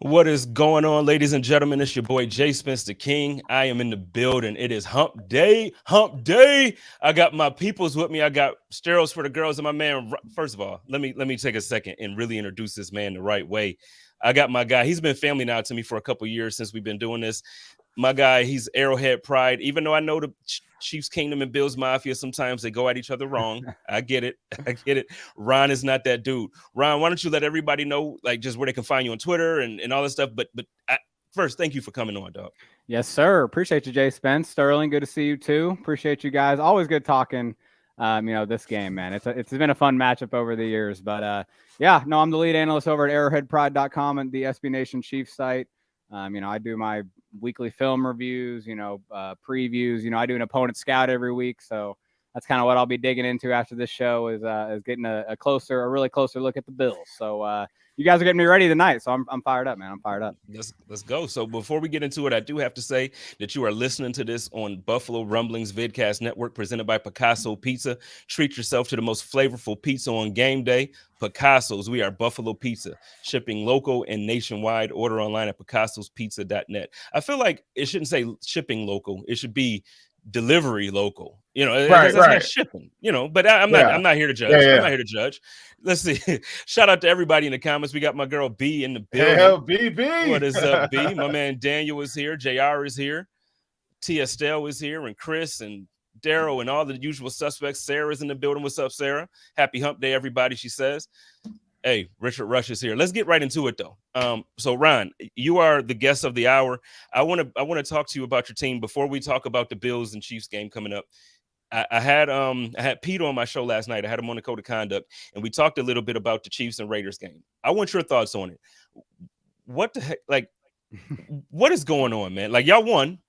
What is going on, ladies and gentlemen? It's your boy Jay Spence the King. I am in the building. It is Hump Day. Hump Day. I got my peoples with me. I got sterols for the girls and my man. First of all, let me take a second and really introduce this man the right way. I got my guy. He's been family now to me for a couple years since we've been doing this. My guy, he's Arrowhead Pride. Even though I know the Chiefs Kingdom and Bills Mafia, sometimes they go at each other wrong. I get it. I get it. Ron is not that dude. Ron, why don't you let everybody know, like, just where they can find you on Twitter and all this stuff? But first, thank you for coming on, dog. Yes, sir. Appreciate you, Jay Spence. Sterling, good to see you too. Appreciate you guys. Always good talking. This game, man. It's been a fun matchup over the years. But I'm the lead analyst over at arrowheadpride.com and the SB Nation Chiefs site. I do my weekly film reviews, previews. I do an opponent scout every week. So that's kind of what I'll be digging into after this show is getting a really closer look at the Bills. So you guys are getting me ready tonight. So I'm fired up, man. I'm fired up. Let's go. So before we get into it, I do have to say that you are listening to this on Buffalo Rumblings Vidcast Network presented by Picasso Pizza. Treat yourself to the most flavorful pizza on game day. Picasso's. We are Buffalo Pizza, shipping local and nationwide. Order online at picassospizza.net. I feel like it shouldn't say shipping local. It should be delivery local, right. Not shipping, but I'm not here to judge. I'm not here to judge. Let's see. Shout out to everybody in the comments. We got my girl B in the building. Hell, BB. What is up, B? My man Daniel is here. JR is here. T. Estelle is here. And Chris and Daryl and all the usual suspects. Sarah's in the building. What's up, Sarah? Happy hump day, everybody, she says. Hey, Richard Rush is here. Let's get right into it, though. So, Ron, you are the guest of the hour. I want to talk to you about your team before we talk about the Bills and Chiefs game coming up. I had Pete on my show last night. I had him on the Code of Conduct, and we talked a little bit about the Chiefs and Raiders game. I want your thoughts on it. What the heck? Like, what is going on, man? Like, y'all won,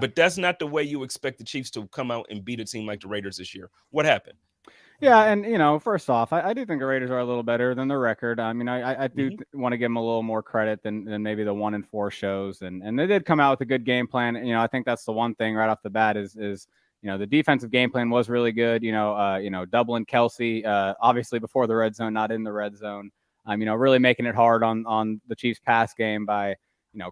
but that's not the way you expect the Chiefs to come out and beat a team like the Raiders this year. What happened? Yeah, and first off, I do think the Raiders are a little better than the record. I mean, I do want to give them a little more credit than maybe the 1-4 shows, and they did come out with a good game plan. I think that's the one thing right off the bat is the defensive game plan was really good. Doubling Kelsey, obviously before the red zone, not in the red zone. Really making it hard on the Chiefs pass game by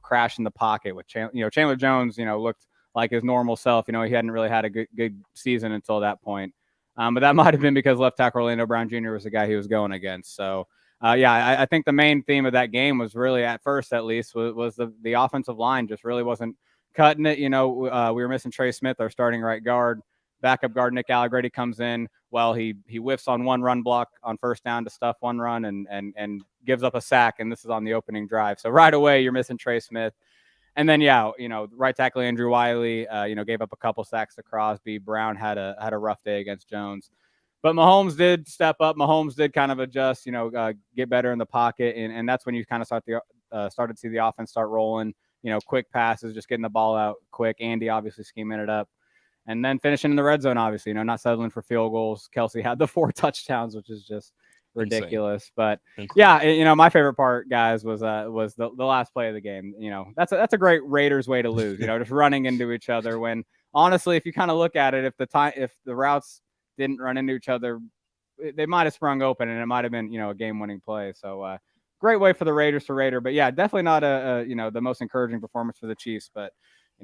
crashing the pocket with Chandler Jones. Looked like his normal self. He hadn't really had a good season until that point. But that might have been because left tackle Orlando Brown Jr. was the guy he was going against. So, I think the main theme of that game was really, at first at least, was the offensive line just really wasn't cutting it. We were missing Trey Smith, our starting right guard. Backup guard Nick Allegretti comes in. Well, he whiffs on one run block on first down to stuff one run and gives up a sack, and this is on the opening drive. So right away, you're missing Trey Smith. And then, right tackle Andrew Wiley, gave up a couple sacks to Crosby. Brown had a rough day against Jones. But Mahomes did step up. Mahomes did kind of adjust, get better in the pocket. And that's when you kind of started to see the offense start rolling, quick passes, just getting the ball out quick. Andy obviously scheming it up. And then finishing in the red zone, obviously, not settling for field goals. Kelsey had the 4 touchdowns, which is just ridiculous. But my favorite part, guys, was the last play of the game. That's a great Raiders way to lose, just running into each other when honestly, if you kind of look at it, if the routes didn't run into each other, they might have sprung open and it might have been, a game-winning play. So great way for the Raiders to Raider, but definitely not the most encouraging performance for the Chiefs. But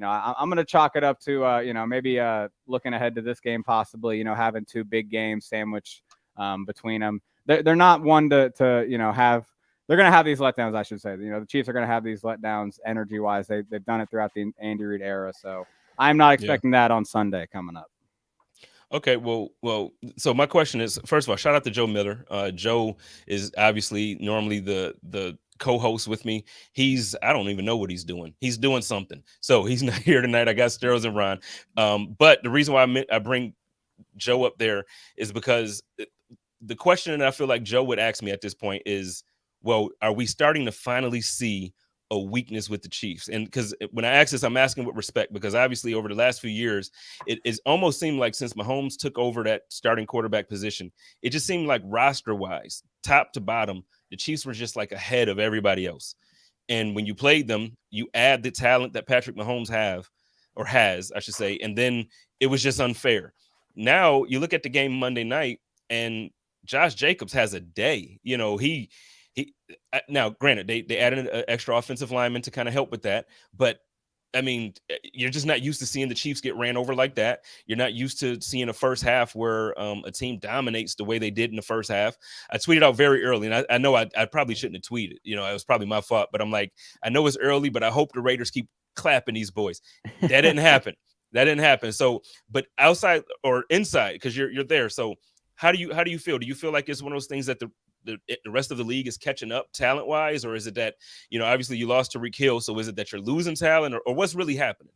I'm going to chalk it up to maybe looking ahead to this game, possibly having 2 big games sandwiched between them. They're not one to have. They're going to have these letdowns, I should say. The Chiefs are going to have these letdowns energy-wise. They've done it throughout the Andy Reid era. So I'm not expecting that on Sunday coming up. Okay, well. So my question is, first of all, shout out to Joe Miller. Joe is obviously normally the co-host with me. I don't even know what he's doing. He's doing something. So he's not here tonight. I got Steros and Ron. But the reason why I bring Joe up there is because the question that I feel like Joe would ask me at this point is, well, are we starting to finally see a weakness with the Chiefs? And because when I ask this, I'm asking with respect, because obviously over the last few years, it's almost seemed like since Mahomes took over that starting quarterback position, it just seemed like roster-wise, top to bottom, the Chiefs were just like ahead of everybody else. And when you played them, you add the talent that Patrick Mahomes has, I should say, and then it was just unfair. Now you look at the game Monday night, and Josh Jacobs has a day. He Now, granted, they added an extra offensive lineman to kind of help with that, but I mean, you're just not used to seeing the Chiefs get ran over like that. You're not used to seeing a first half where a team dominates the way they did in the first half. I tweeted out very early, and I know I probably shouldn't have tweeted. You know, it was probably my fault, but I'm like, I know it's early, but I hope the Raiders keep clapping these boys. That didn't happen. That didn't happen. So, but outside or inside, because you're there. So, how do you feel? Do you feel like it's one of those things that the rest of the league is catching up talent wise, or is it that, you know, obviously you lost to Tyreek Hill, so is it that you're losing talent, or what's really happening?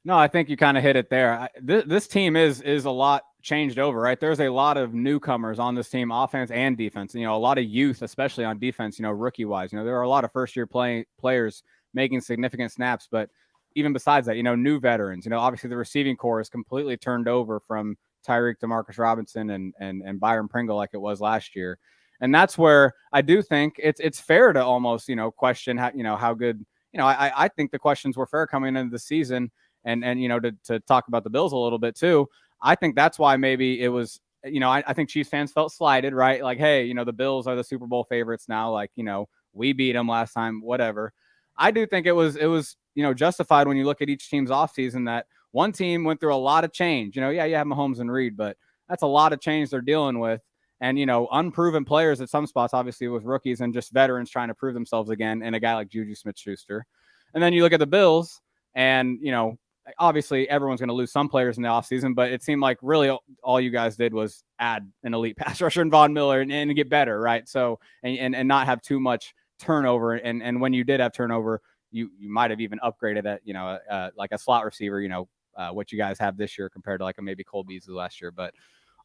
No, I think you kind of hit it there. This team is a lot changed over, right? There's a lot of newcomers on this team, offense and defense. You know, a lot of youth, especially on defense. You know, rookie wise. You know, there are a lot of first year players making significant snaps, but even besides that, you know, new veterans. You know, obviously the receiving core is completely turned over from Tyreek, Demarcus Robinson, and Byron Pringle like it was last year. And that's where I do think it's fair to almost, you know, question how good, you know, I think the questions were fair coming into the season. And you know, to talk about the Bills a little bit too, I think that's why maybe it was, you know, I think Chiefs fans felt slighted, right? Like, hey, you know, the Bills are the Super Bowl favorites now. Like, you know, we beat them last time, whatever. I do think it was, you know, justified when you look at each team's offseason that one team went through a lot of change. You know, yeah, you have Mahomes and Reed, but that's a lot of change they're dealing with. And, you know, unproven players at some spots, obviously with rookies and just veterans trying to prove themselves again, and a guy like Juju Smith-Schuster. And then you look at the Bills and, you know, obviously everyone's going to lose some players in the offseason, but it seemed like really all you guys did was add an elite pass rusher in Von Miller and get better, right? So, and not have too much turnover. And when you did have turnover, you might have even upgraded at, you know, like a slot receiver, you know, what you guys have this year compared to like a maybe Cole Beasley last year. But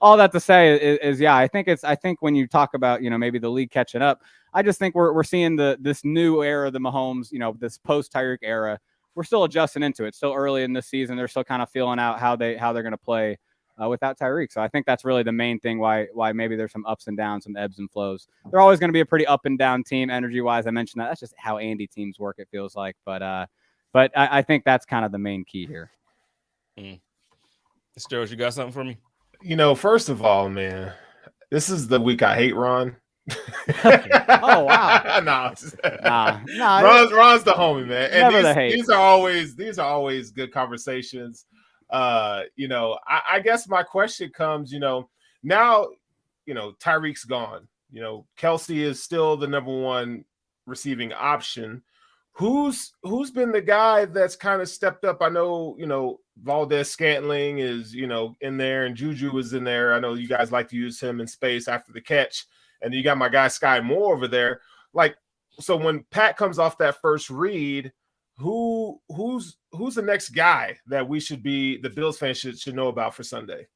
all that to say is yeah, I think when you talk about, you know, maybe the league catching up, I just think we're seeing this new era of the Mahomes, you know, this post Tyreek era. We're still adjusting into it. Still early in this season, they're still kind of feeling out how they're going to play without Tyreek. So I think that's really the main thing why maybe there's some ups and downs, some ebbs and flows. They're always going to be a pretty up and down team energy wise. I mentioned that. That's just how Andy teams work. It feels like, but I think that's kind of the main key here. Steros, you got something for me? You know, first of all, man, this is the week I hate Ron. Oh wow! nah. Ron's the homie, man. And these are always good conversations. You know, I guess my question comes, you know, now, you know, Tyreek's gone. You know, Kelsey is still the number one receiving option. Who's been the guy that's kind of stepped up? I know, you know, Valdez-Scantling is, you know, in there, and Juju is in there. I know you guys like to use him in space after the catch. And you got my guy Sky Moore over there. Like, so when Pat comes off that first read, who's the next guy that the Bills fans should know about for Sunday?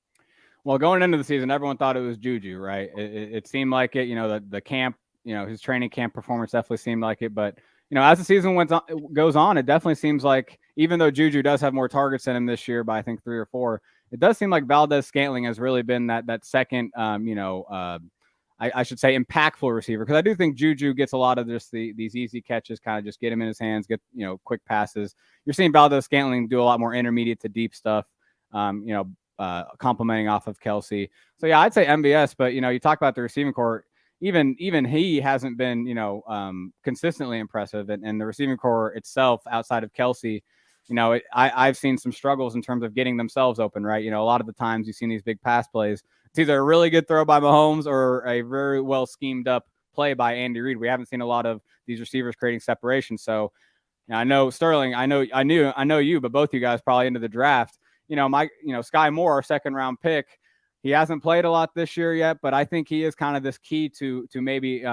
Well, going into the season, everyone thought it was Juju, right? It seemed like it. You know, the camp, you know, his training camp performance definitely seemed like it. But, you know, as the season goes on, it definitely seems like, even though Juju does have more targets than him this year by I think 3 or 4, it does seem like Valdez-Scantling has really been that second, you know, I should say impactful receiver, because I do think Juju gets a lot of just these easy catches, kind of just get him in his hands, get, you know, quick passes. You're seeing Valdez-Scantling do a lot more intermediate to deep stuff, you know, complimenting off of Kelsey. So yeah, I'd say MVS, but you know, you talk about the receiving core, even he hasn't been, you know, consistently impressive, and the receiving core itself outside of Kelsey, you know, I've seen some struggles in terms of getting themselves open, right? You know, a lot of the times you've seen these big pass plays, it's either a really good throw by Mahomes or a very well schemed up play by Andy Reid. We haven't seen a lot of these receivers creating separation. So, you know, I know Sterling, I know you, but both you guys probably into the draft. You know, Sky Moore, our second round pick, he hasn't played a lot this year yet, but I think he is kind of this key to maybe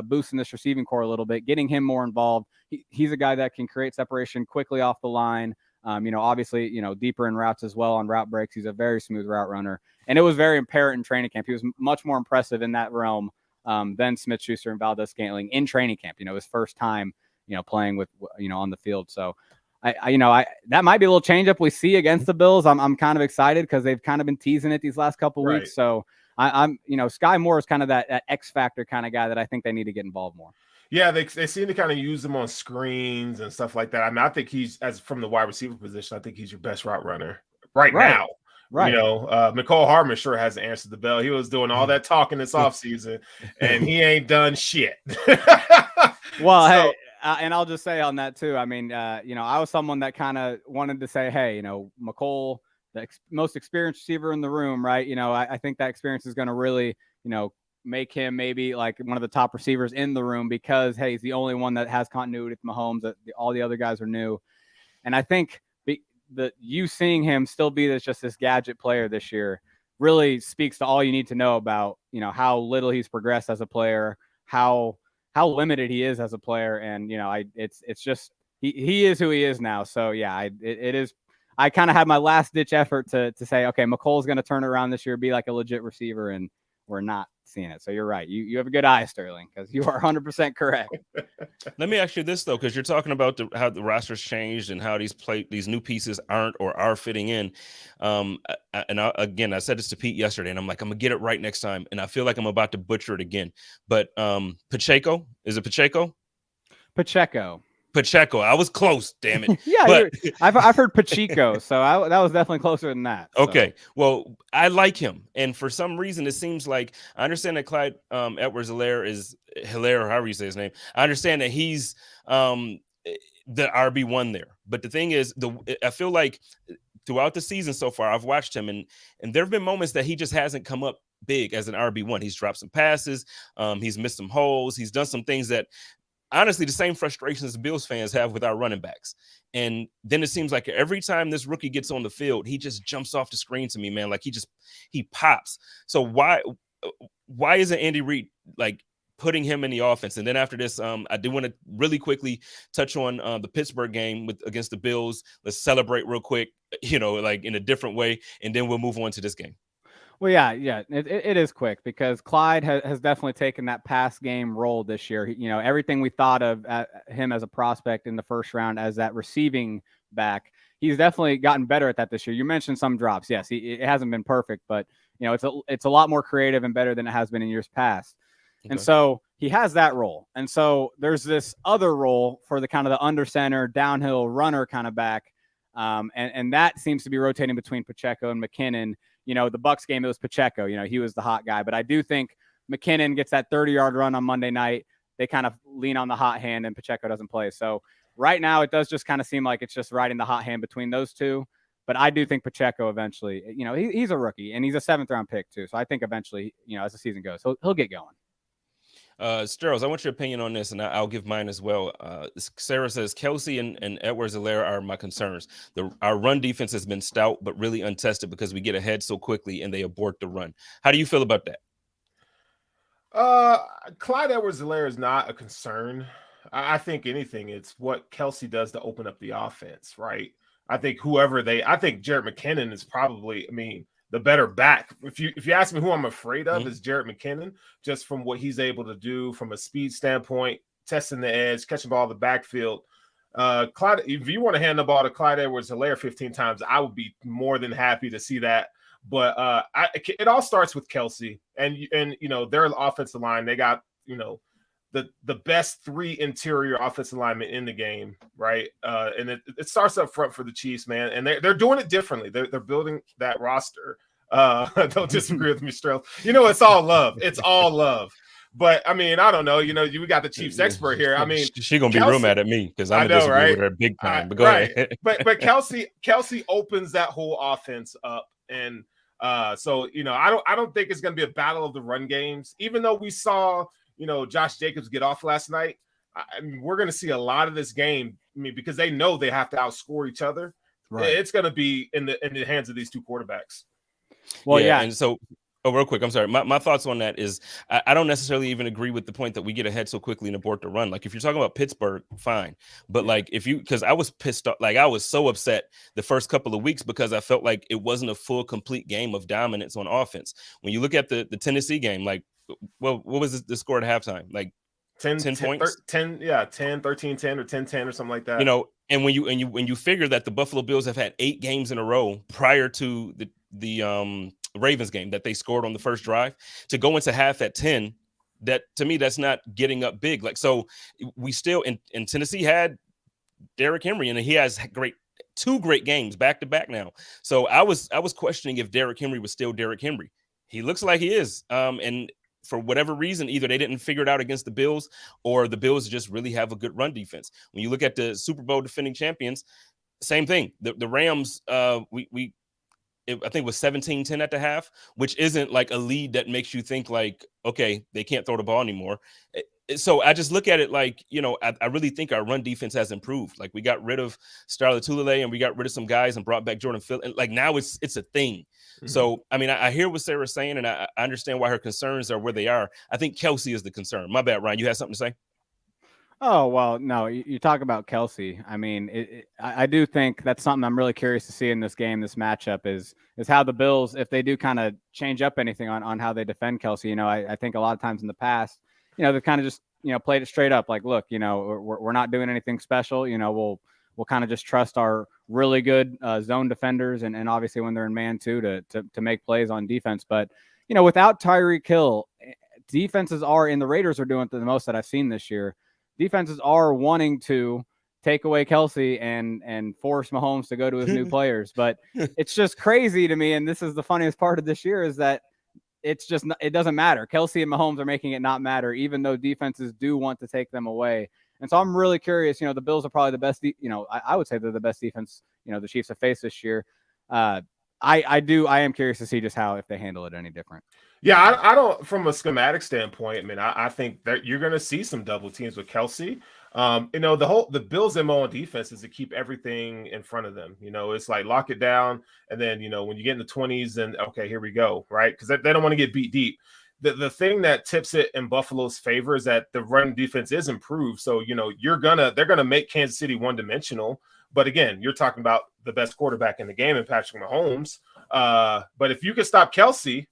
boosting this receiving core a little bit, getting him more involved. He's a guy that can create separation quickly off the line. You know, obviously, you know, deeper in routes as well on route breaks. He's a very smooth route runner. And it was very apparent in training camp. He was much more impressive in that realm than Smith-Schuster and Valdez-Scantling in training camp. You know, his first time, you know, playing with, you know, on the field. So, that might be a little change up we see against the Bills. I'm kind of excited because they've kind of been teasing it these last couple weeks. So I'm, you know, Sky Moore is kind of that X factor kind of guy that I think they need to get involved more. Yeah, they seem to kind of use him on screens and stuff like that. I mean, I think he's, as from the wide receiver position, I think he's your best route runner right now. Right. Mecole Hardman sure hasn't answered the bell. He was doing all that talking this offseason, and he ain't done shit. Well, hey, and I'll just say on that too. I mean, I was someone that kind of wanted to say, hey, Mecole, the most experienced receiver in the room, right? I think that experience is going to really, make him maybe like one of the top receivers in the room because, hey, he's the only one that has continuity with Mahomes. That all the other guys are new, and I think you seeing him still be just this gadget player this year really speaks to all you need to know about, how little he's progressed as a player, how limited he is as a player. And, it's just, he is who he is now. So yeah, it is. I kind of had my last ditch effort to say, okay, McColl's going to turn it around this year, be like a legit receiver. And we're not seeing it. So you're right. You have a good eye, Sterling, because you are 100% correct. Let me ask you this though, because you're talking about how the roster's changed and how these new pieces aren't or are fitting in. Again, I said this to Pete yesterday, and I'm like, I'm gonna get it right next time, and I feel like I'm about to butcher it again. But Pacheco, is it Pacheco? Pacheco. I was close, damn it. Yeah, but I've heard Pacheco, so that was definitely closer than that. So. Okay, well, I like him, and for some reason, it seems like I understand that Clyde Edwards-Helaire is Hilaire, or however you say his name. I understand that he's the RB1 there, but the thing is, I feel like throughout the season so far, I've watched him, and there have been moments that he just hasn't come up big as an RB1. He's dropped some passes, he's missed some holes, he's done some things that. Honestly, the same frustrations the Bills fans have with our running backs. And then it seems like every time this rookie gets on the field, he just jumps off the screen to me, man. Like he pops. So why isn't Andy Reid like putting him in the offense? And then after this, I do want to really quickly touch on the Pittsburgh game against the Bills. Let's celebrate real quick, like in a different way. And then we'll move on to this game. Well, yeah, it is quick because Clyde has definitely taken that pass game role this year. Everything we thought of him as a prospect in the first round as that receiving back, he's definitely gotten better at that this year. You mentioned some drops. Yes, it hasn't been perfect, but it's a lot more creative and better than it has been in years past. Okay. And so he has that role. And so there's this other role for the kind of the under center, downhill runner kind of back. And that seems to be rotating between Pacheco and McKinnon. The Bucs game, it was Pacheco. He was the hot guy. But I do think McKinnon gets that 30-yard run on Monday night. They kind of lean on the hot hand, and Pacheco doesn't play. So right now, it does just kind of seem like it's just riding the hot hand between those two. But I do think Pacheco eventually, he's a rookie, and he's a 7th-round pick too. So I think eventually, as the season goes, he'll get going. Sterles, I want your opinion on this, and I'll give mine as well. Sarah says, Kelsey and Edwards-Helaire are my concerns. Our run defense has been stout, but really untested because we get ahead so quickly and they abort the run. How do you feel about that? Clyde Edwards-Helaire is not a concern. I think anything, it's what Kelsey does to open up the offense, right? I think Jerick McKinnon is probably, the better back. If you ask me who I'm afraid of, is Jerick McKinnon, just from what he's able to do from a speed standpoint, testing the edge, catching ball in the backfield. Clyde, if you want to hand the ball to Clyde Edwards-Helaire 15 times, I would be more than happy to see that. But it all starts with Kelsey and their offensive line. They got the best 3 interior offensive linemen in the game, right? And it starts up front for the Chiefs, man. And they're doing it differently. They're building that roster. Don't disagree with me, Strel. It's all love. It's all love. But I don't know. We got the Chiefs expert here. She's gonna be real mad at me because I'm gonna disagree with her big time. But go ahead. But Kelsey opens that whole offense up, and so I don't think it's gonna be a battle of the run games. Even though we saw Josh Jacobs get off last night, we're gonna see a lot of this game. Because they know they have to outscore each other. Right. It's gonna be in the hands of these two quarterbacks. Well, yeah. And so, real quick, I'm sorry. My thoughts on that is I don't necessarily even agree with the point that we get ahead so quickly and abort the run. Like if you're talking about Pittsburgh, fine. But like because I was pissed off, like I was so upset the first couple of weeks because I felt like it wasn't a full, complete game of dominance on offense. When you look at the Tennessee game, like, well, what was the score at halftime? Like 10 points? 10, 13, 10 or 10, 10 or something like that. And when you figure that the Buffalo Bills have had 8 games in a row prior to the Ravens game that they scored on the first drive, to go into half at 10, that to me, that's not getting up big. Like, so we still in Tennessee had Derrick Henry and he has great 2 great games back to back now. So I was questioning if Derrick Henry was still Derrick Henry. He looks like he is. And for whatever reason, either they didn't figure it out against the Bills, or the Bills just really have a good run defense. When you look at the Super Bowl defending champions, same thing. The Rams, I think it was 17-10 at the half, which isn't like a lead that makes you think like, okay, they can't throw the ball anymore. So I just look at it like, I really think our run defense has improved. Like, we got rid of Starla Tulele and we got rid of some guys and brought back Jordan Phil. And like, now it's a thing. Mm-hmm. So, I mean, I hear what Sarah's saying, and I understand why her concerns are where they are. I think Kelsey is the concern. My bad, Ryan. You had something to say? Oh, well, no, you talk about Kelsey. I mean, I do think that's something I'm really curious to see in this game, this matchup, is how the Bills, if they do kind of change up anything on how they defend Kelsey. I think a lot of times in the past, they've kind of just, played it straight up. Like, look, we're not doing anything special. We'll kind of just trust our really good zone defenders, and obviously when they're in man too, to make plays on defense. But, without Tyreek Hill, defenses are, and the Raiders are doing it the most that I've seen this year. Defenses are wanting to take away Kelsey and force Mahomes to go to his new players. But it's just crazy to me. And this is the funniest part of this year, is that it doesn't matter. Kelsey and Mahomes are making it not matter, even though defenses do want to take them away. And so I'm really curious. The Bills are probably the best. I would say they're the best defense, the Chiefs have faced this year. I am curious to see just if they handle it any different. Yeah, I don't, from a schematic standpoint, I mean, I think that you're going to see some double teams with Kelsey. The Bills' MO on defense is to keep everything in front of them. It's like lock it down. And then, when you get in the 20s, then, okay, here we go, right? Because they don't want to get beat deep. The thing that tips it in Buffalo's favor is that the run defense is improved. So, they're going to make Kansas City one-dimensional. But again, you're talking about the best quarterback in the game in Patrick Mahomes. But if you can stop Kelsey,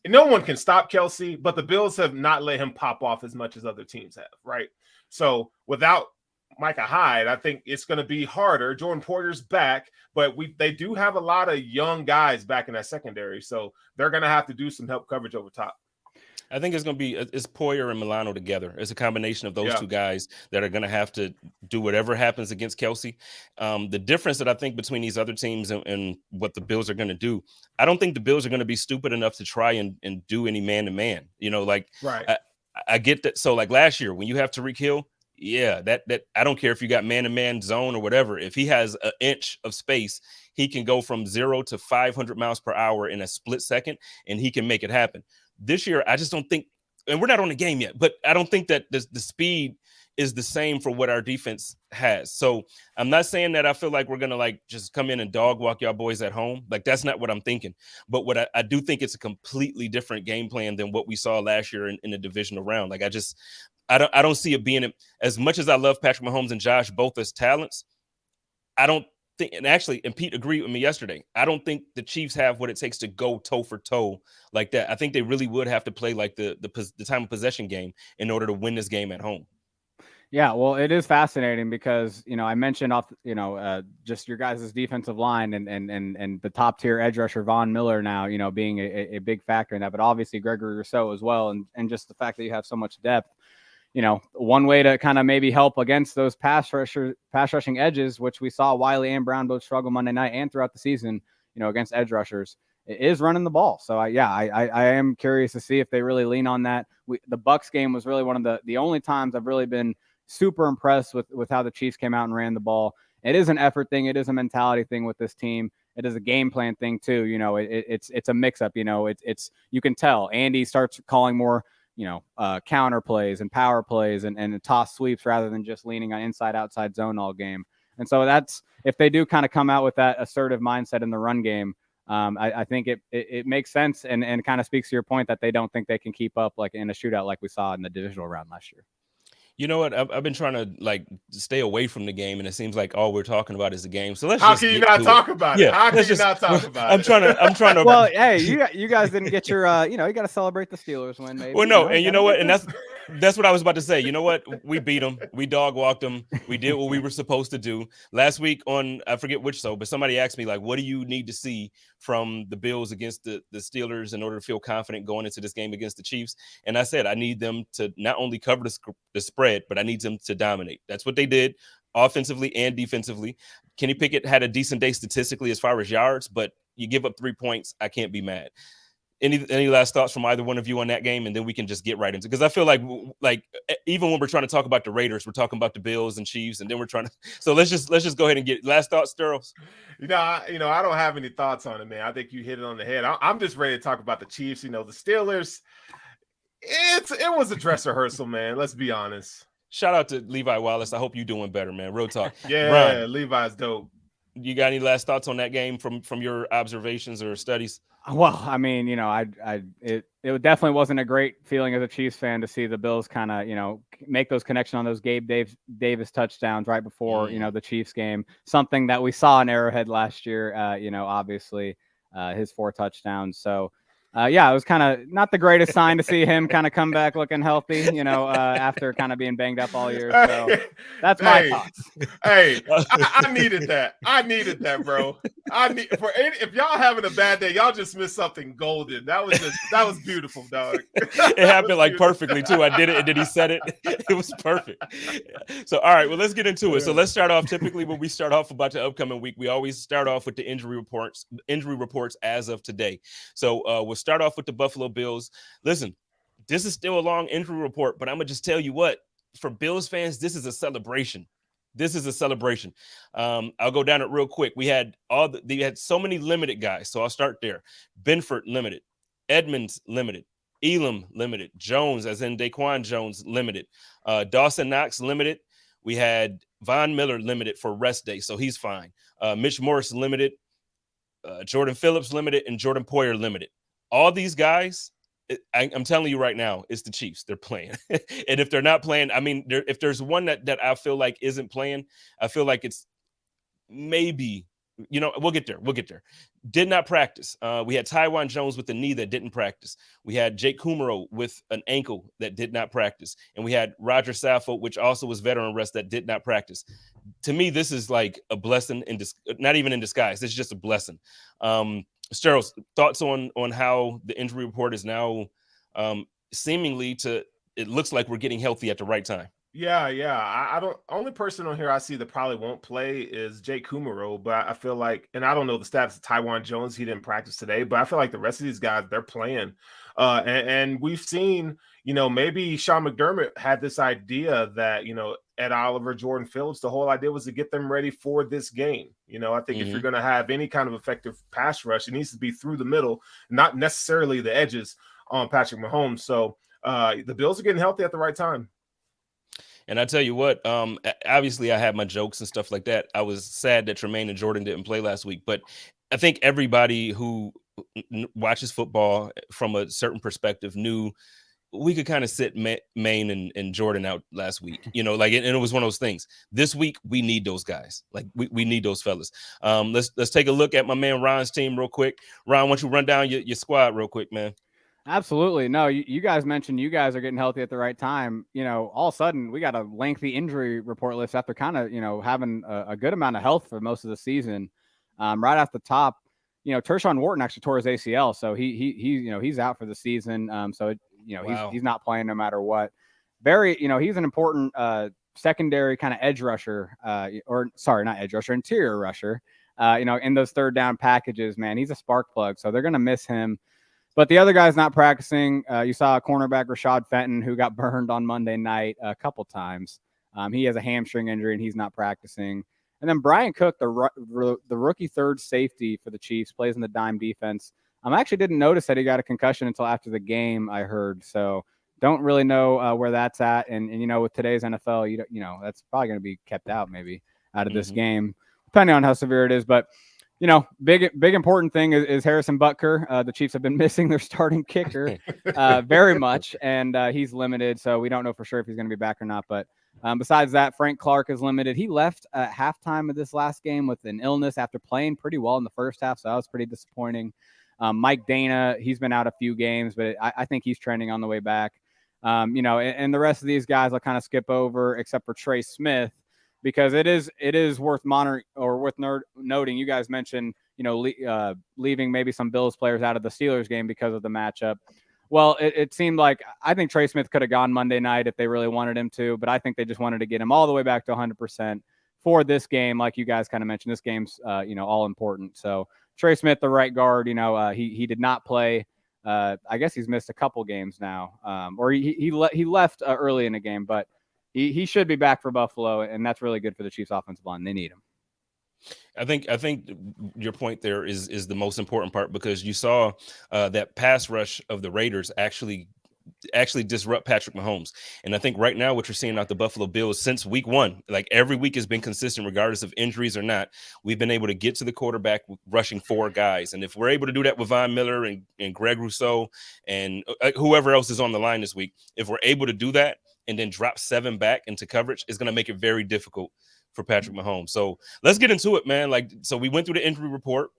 no one can stop Kelsey, but the Bills have not let him pop off as much as other teams have, right? So without Micah Hyde, I think it's going to be harder. Jordan Porter's back, but they do have a lot of young guys back in that secondary, so they're going to have to do some help coverage over top. I think it's going to be Poyer and Milano together. It's a combination of those two guys that are going to have to do whatever happens against Kelsey. The difference that I think between these other teams and what the Bills are going to do, I don't think the Bills are going to be stupid enough to try and do any man-to-man. Right. I get that. So like last year when you have Tyreek Hill, that I don't care if you got man-to-man zone or whatever. If he has an inch of space, he can go from 0 to 500 miles per hour in a split second, and he can make it happen. This year, I just don't think, and we're not on the game yet, but I don't think that the speed is the same for what our defense has. So I'm not saying that I feel like we're going to just come in and dog walk y'all boys at home. Like, that's not what I'm thinking. But what I do think it's a completely different game plan than what we saw last year in the divisional round. Like, I don't see it being, as much as I love Patrick Mahomes and Josh both as talents, I don't think, and Pete agreed with me yesterday, I don't think the Chiefs have what it takes to go toe for toe like that. I think they really would have to play like the time of possession game in order to win this game at home. Yeah, well, it is fascinating because, I mentioned just your guys' defensive line and the top tier edge rusher Von Miller now, being a big factor in that, but obviously Gregory Rousseau as well. And just the fact that you have so much depth. One way to kind of maybe help against those pass rushing edges, which we saw Wiley and Brown both struggle Monday night and throughout the season, against edge rushers, is running the ball. So I am curious to see if they really lean on that. The Bucs game was really one of the only times I've really been super impressed with how the Chiefs came out and ran the ball. It is an effort thing. It is a mentality thing with this team. It is a game plan thing too. It's a mix up. It's you can tell Andy starts calling more counter plays and power plays and toss sweeps rather than just leaning on inside-outside zone all game. And so that's, if they do kind of come out with that assertive mindset in the run game, I think it makes sense and kind of speaks to your point that they don't think they can keep up like in a shootout like we saw in the divisional round last year. You know what? I've been trying to stay away from the game, and it seems like all we're talking about is the game. So let's. How can you not talk about it? How can you not talk about it? I'm trying to. Well, hey, you guys didn't get your. You got to celebrate the Steelers win, maybe. Well, no, and you know what? And that's what I was about to say. You know what? We beat them. We dog walked them. We did what we were supposed to do last week on, I forget which show, but somebody asked me what do you need to see from the Bills against the Steelers in order to feel confident going into this game against the Chiefs? And I said I need them to not only cover the spread, but I need them to dominate. That's what they did offensively and defensively. Kenny Pickett had a decent day statistically as far as yards, but you give up 3 points, I can't be mad. Any last thoughts from either one of you on that game, and then we can just get right into, because I feel like even when we're trying to talk about the Raiders, we're talking about the Bills and Chiefs, and then we're trying to. So let's just go ahead and get last thoughts, Sterls. I don't have any thoughts on it, man. I think you hit it on the head. I'm just ready to talk about the Chiefs. The Steelers. It was a dress rehearsal, man. Let's be honest. Shout out to Levi Wallace. I hope you're doing better, man. Real talk. Yeah, Ron, Levi's dope. You got any last thoughts on that game from your observations or studies? Well, I mean, it definitely wasn't a great feeling as a Chiefs fan to see the Bills kind of, make those connections on those Gabe Davis touchdowns right before, the Chiefs game. Something that we saw in Arrowhead last year, obviously his 4 touchdowns. So, it was kind of not the greatest sign to see him kind of come back looking healthy, after kind of being banged up all year. So that's my thoughts. Hey, I needed that. I needed that, bro. If y'all having a bad day, y'all just missed something golden. That was beautiful, dog. It happened like perfectly too. I did it, and then he said it. It was perfect. So, all right, well, let's get into it. So let's start off. Typically, when we start off about the upcoming week, we always start off with the injury reports as of today. So we'll start off with the Buffalo Bills. Listen, this is still a long injury report, but I'm going to just tell you what, for Bills fans, this is a celebration. This is a celebration. I'll go down it real quick. We had so many limited guys. So I'll start there. Benford limited, Edmonds limited, Elam limited, Jones, as in Daquan Jones, limited, Dawson Knox limited. We had Von Miller limited for rest day, so he's fine. Mitch Morris limited, Jordan Phillips limited, and Jordan Poyer limited. All these guys, I'm telling you right now, it's the Chiefs. They're playing. And if they're not playing, I mean, if there's one that I feel like isn't playing, I feel like it's maybe, we'll get there. Did not practice. We had Tywan Jones with a knee that didn't practice. We had Jake Kumaro with an ankle that did not practice. And we had Roger Saffold, which also was veteran rest, that did not practice. To me, this is like a blessing, not even in disguise. It's just a blessing. Sterling, thoughts on how the injury report is now seemingly it looks like we're getting healthy at the right time. Yeah. I don't. Only person on here I see that probably won't play is Jake Kumaro, but I feel like, and I don't know the status of Tywan Jones. He didn't practice today, but I feel like the rest of these guys, they're playing. And we've seen, maybe Sean McDermott had this idea that, Ed Oliver, Jordan Phillips, the whole idea was to get them ready for this game. I think if you're going to have any kind of effective pass rush, it needs to be through the middle, not necessarily the edges on Patrick Mahomes. So the Bills are getting healthy at the right time. And I tell you what, obviously I had my jokes and stuff like that. I was sad that Tremaine and Jordan didn't play last week, but I think everybody who watches football from a certain perspective knew we could kind of sit Maine and Jordan out last week, and it was one of those things. This week, we need those guys. Like we need those fellas. Let's take a look at my man Ron's team real quick. Ron, why don't you run down your squad real quick, man? Absolutely. No, you guys mentioned you guys are getting healthy at the right time. All of a sudden we got a lengthy injury report list after kind of, having a good amount of health for most of the season. Right off the top, Tershawn Wharton actually tore his ACL, so he's out for the season. Wow. he's not playing no matter what. He's an important secondary kind of edge rusher, not edge rusher, interior rusher. In those third down packages, man, he's a spark plug. So they're going to miss him. But the other guy's not practicing. You saw cornerback Rashad Fenton, who got burned on Monday night a couple times. He has a hamstring injury, and he's not practicing. And then Brian Cook, the rookie third safety for the Chiefs, plays in the dime defense. I actually didn't notice that he got a concussion until after the game, I heard. So don't really know where that's at. And with today's NFL, that's probably going to be kept out maybe out of this game, depending on how severe it is. But big important thing is Harrison Butker. The Chiefs have been missing their starting kicker very much, and he's limited, so we don't know for sure if he's going to be back or not. But besides that, Frank Clark is limited. He left at halftime of this last game with an illness after playing pretty well in the first half, so that was pretty disappointing. Mike Dana, he's been out a few games, but I think he's trending on the way back. And the rest of these guys I'll kind of skip over, except for Trey Smith, because it is worth noting. You guys mentioned, leaving maybe some Bills players out of the Steelers game because of the matchup. Well, it seemed like I think Trey Smith could have gone Monday night if they really wanted him to, but I think they just wanted to get him all the way back to 100%. for this game, like you guys kind of mentioned, this game's all important. So Trey Smith, the right guard, he did not play. I guess he's missed a couple games now, or he left early in the game, but he should be back for Buffalo, and that's really good for the Chiefs' offensive line. They need him. I think your point there is the most important part, because you saw that pass rush of the Raiders actually disrupt Patrick Mahomes. And I think right now what you're seeing out the Buffalo Bills since week 1, like every week has been consistent regardless of injuries or not. We've been able to get to the quarterback rushing 4 guys. And if we're able to do that with Von Miller and Greg Rousseau and whoever else is on the line this week, if we're able to do that and then drop 7 back into coverage, it's going to make it very difficult for Patrick Mahomes. So let's get into it, man. So we went through the injury report.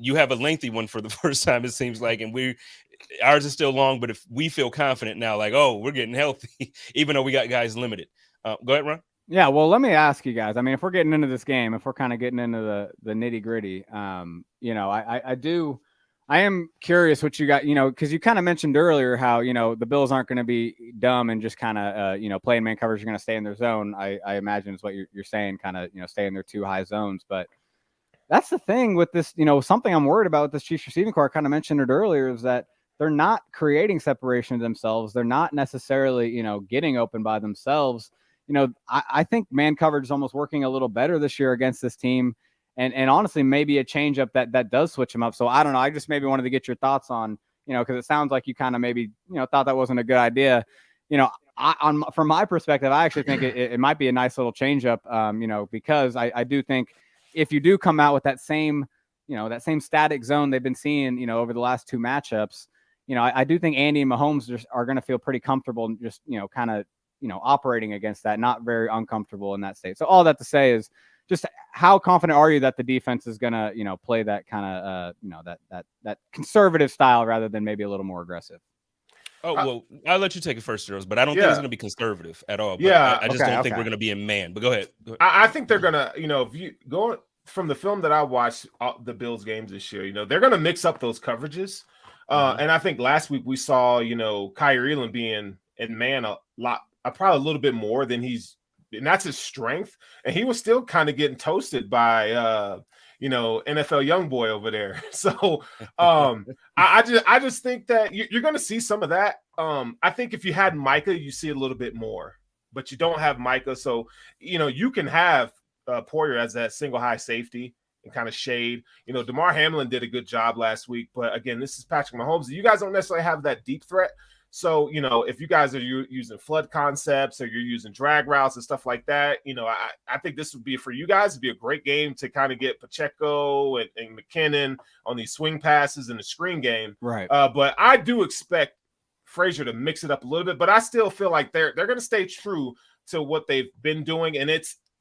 You have a lengthy one for the first time, it seems like, and ours is still long, but if we feel confident now, like, oh, we're getting healthy, even though we got guys limited. Go ahead, Ron. Yeah, well, let me ask you guys. I mean, if we're getting into this game, if we're kind of getting into the nitty gritty, I am curious what you got, because you kind of mentioned earlier how, the Bills aren't going to be dumb and just kind of, playing man coverage are going to stay in their zone. I imagine is what you're saying, kind of, stay in their 2 high zones. But that's the thing with this, something I'm worried about with this Chiefs receiving core, I kind of mentioned it earlier, is that they're not creating separation themselves. They're not necessarily, getting open by themselves. I think man coverage is almost working a little better this year against this team. And honestly, maybe a change up that does switch them up. So I don't know. I just maybe wanted to get your thoughts on, because it sounds like you kind of maybe, thought that wasn't a good idea. From my perspective, I actually think it might be a nice little change up, because I do think if you do come out with that same static zone they've been seeing, over the last 2 matchups, I do think Andy and Mahomes just are going to feel pretty comfortable just, kind of, operating against that, not very uncomfortable in that state. So all that to say is just how confident are you that the defense is going to, play that kind of, that conservative style rather than maybe a little more aggressive? Oh, well, I'll let you take it first, Zeros, but I don't think it's going to be conservative at all. But I just don't think we're going to be in man. But go ahead. I think they're going to, if you go from the film that I watched, the Bills games this year, they're going to mix up those coverages. And I think last week we saw, Kyrie Elam being in man probably a little bit more than and that's his strength. And he was still kind of getting toasted by, NFL young boy over there. So I just think that you're going to see some of that. I think if you had Micah, you see a little bit more, but you don't have Micah. So, you can have Poyer as that single high safety and kind of shade. DeMar Hamlin did a good job last week, but again, this is Patrick Mahomes. You guys don't necessarily have that deep threat. So, if you guys are using flood concepts or you're using drag routes and stuff like that, I think this would be for you guys. It'd be a great game to kind of get Pacheco and McKinnon on these swing passes in the screen game. Right. But I do expect Frazier to mix it up a little bit, but I still feel like they're going to stay true to what they've been doing. And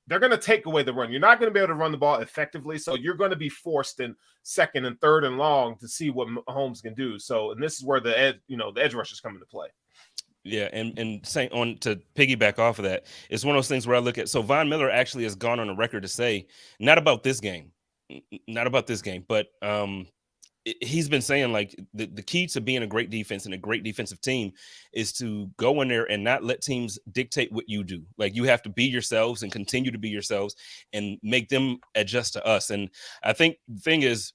they're going to take away the run. You're not going to be able to run the ball effectively. So you're going to be forced in 2nd and 3rd and long to see what Mahomes can do. So, and this is where the edge rushers come into play. Yeah. And saying on to piggyback off of that, it's one of those things where I look at, so Von Miller actually has gone on a record to say, not about this game, but he's been saying like the key to being a great defense and a great defensive team is to go in there and not let teams dictate what you do. Like you have to be yourselves and continue to be yourselves and make them adjust to us. And I think the thing is,